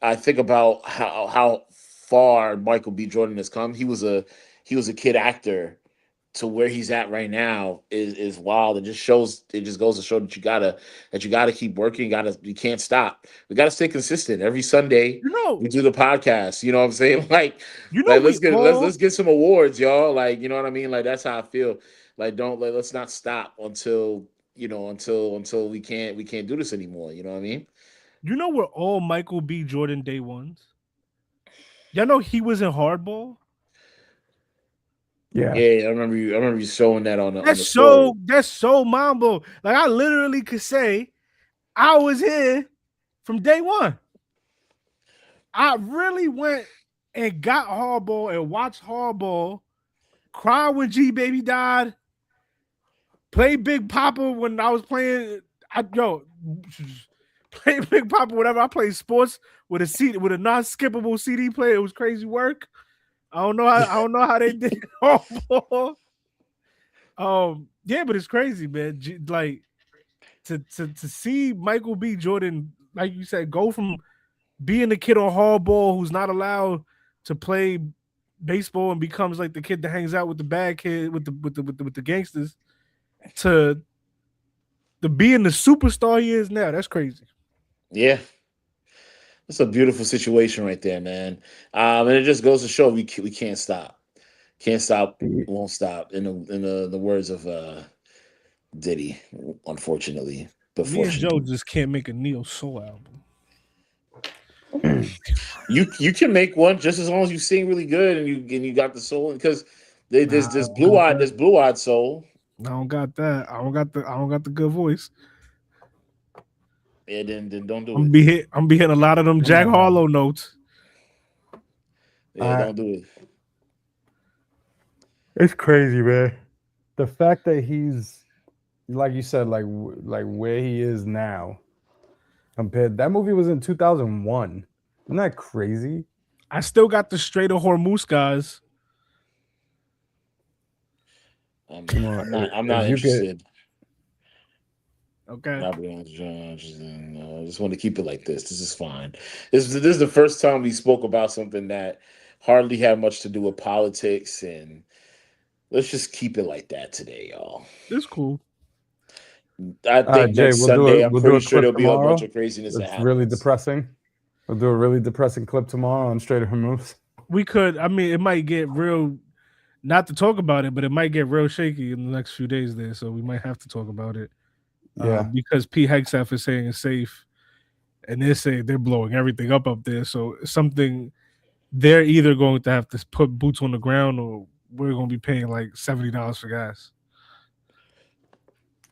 I think about how far Michael B. Jordan has come. He was a kid actor to where he's at right now is wild. It just goes to show that you gotta keep working. You can't stop. We gotta stay consistent. Every Sunday You know, we do the podcast. You know what I'm saying? you know, we Let's get some awards, y'all. Like, you know what I mean? Like, that's how I feel. Like, let's not stop until we can't do this anymore. You know what I mean? you know, we're all Michael B. Jordan day ones. Y'all know he was in Hardball. Yeah. Yeah, I remember you showing that on the story. That's so mind blowing. Like, I literally could say I was here from day one. I really went and got Hardball and watched Hardball, cry when G Baby died, play Big Papa when I was playing. Play Big Papa whenever I played sports with a non-skippable CD player. It was crazy work. I don't know how they did Hardball. Yeah, but it's crazy, man. Like to see Michael B. Jordan, like you said, go from being the kid on hardball who's not allowed to play baseball and becomes like the kid that hangs out with the bad kid with the gangsters to being the superstar he is now. That's crazy. Yeah. It's a beautiful situation right there, man. And it just goes to show we can't stop. Can't stop, won't stop. In the words of Diddy, unfortunately. But Me and Joe fortunately. just can't make a neo soul album. You can make one just as long as you sing really good and you got the soul, because there's blue-eyed soul. I don't got that. I don't got the good voice. Yeah, then don't do I'm it. be hitting a lot of them Jack Harlow notes. Yeah, don't do it. It's crazy, man. The fact that he's, like you said, like where he is now, compared. That movie was in 2001. Isn't that crazy? I still got the Straight of Hormuz guys. I'm not interested. Okay. I just want to keep it like this. This is fine. This is the first time we spoke about something that hardly had much to do with politics, and let's just keep it like that today, y'all. It's cool. I think Jay, next Sunday, I'm do pretty a sure clip there'll be a bunch tomorrow. of craziness that It's happens. really depressing. We'll do a really depressing clip tomorrow on Straight of Hormuz. We could. I mean, it might get real. Not to talk about it, but it might get real shaky in the next few days there. So we might have to talk about it. Yeah. Because P. Hexaf is saying it's safe, and they're saying they're blowing everything up there. So it's something they're either going to have to put boots on the ground, or we're going to be paying like $70 for gas.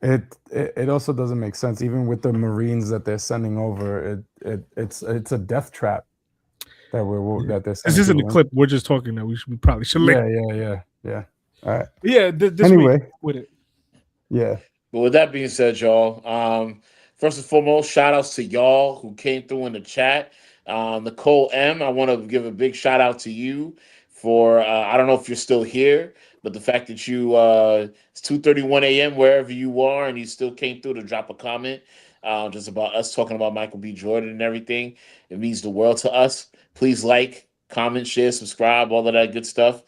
It also doesn't make sense, even with the Marines that they're sending over. It's a death trap that they're sending. This isn't a people in. clip. We're just talking that we probably should. Yeah. All right. Yeah. This Anyway. week with it. Yeah. But with that being said, y'all, first and foremost, shout outs to y'all who came through in the chat. Nicole M, I want to give a big shout out to you for, I don't know if you're still here, but the fact that you, it's 2:31 a.m. wherever you are, and you still came through to drop a comment just about us talking about Michael B. Jordan and everything. It means the world to us. Please like, comment, share, subscribe, all of that good stuff.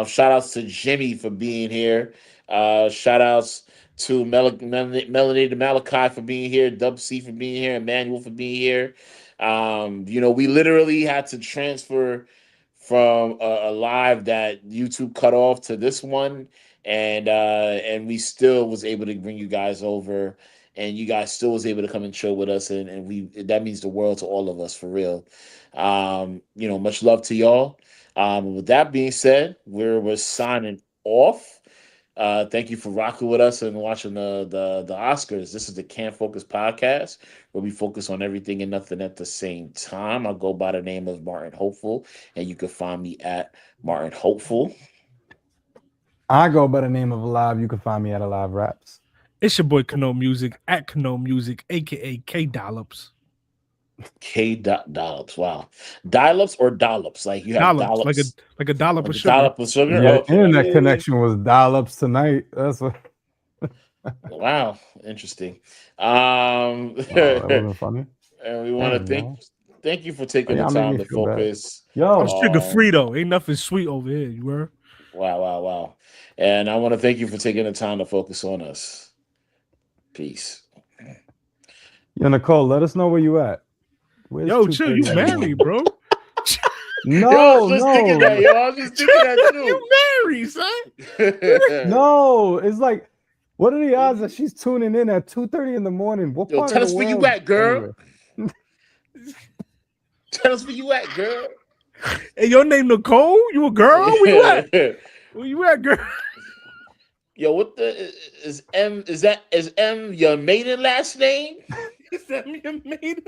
Shout outs to Jimmy for being here. Shout outs to Melanie to Malachi for being here, Dub C for being here, Emmanuel for being here. We literally had to transfer from a live that YouTube cut off to this one, and we still was able to bring you guys over, and you guys still was able to come and chill with us, and that means the world to all of us, for real. Much love to y'all. With that being said, we're signing off. Thank you for rocking with us and watching the Oscars. This is the Can't Focus podcast, where we focus on everything and nothing at the same time. I go by the name of Martin Hopeful, and you can find me at Martin Hopeful. I go by the name of Alive. You can find me at Alive Raps. It's your boy Kano Music at Kano Music, aka K Dollops. Dollops. Wow. Dollops or dollops? Like you have dollops. Like a dollop of sugar. Dollop of sugar. Yeah, Okay. internet connection was dollops tonight. That's what. Wow, interesting. Wow, that wasn't funny. And we want to thank you for taking the Y'all time make to me feel bad. focus. Yo, I'm sugar free though. Ain't nothing sweet over here. You were. Wow. And I want to thank you for taking the time to focus on us. Peace. Yo, Nicole, let us know where you at. Where's Yo, chill. You married, bro? No, I was just thinking that. I was just thinking that too. You married, son? No, it's like, what are the odds that she's tuning in at 2:30 in the morning? What part tell of us the where you world? at, girl. Tell us where you at, girl. Hey, your name Nicole? You a girl? Where you at? Where you at, girl? Yo, what the is M? Is M your maiden last name? Is that your maiden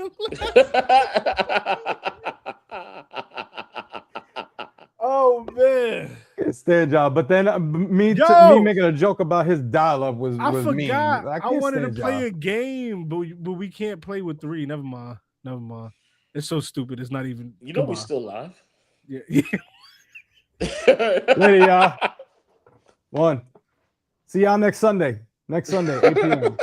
Oh man, Can't stand y'all. But then me making a joke about his dial-up was I mean. forgot. I can't wanted to stand play y'all. a game, but we can't play with 3. Never mind. It's so stupid. It's not even. You know we still live. Yeah. Later, y'all. 1. See y'all next Sunday. 8 p.m.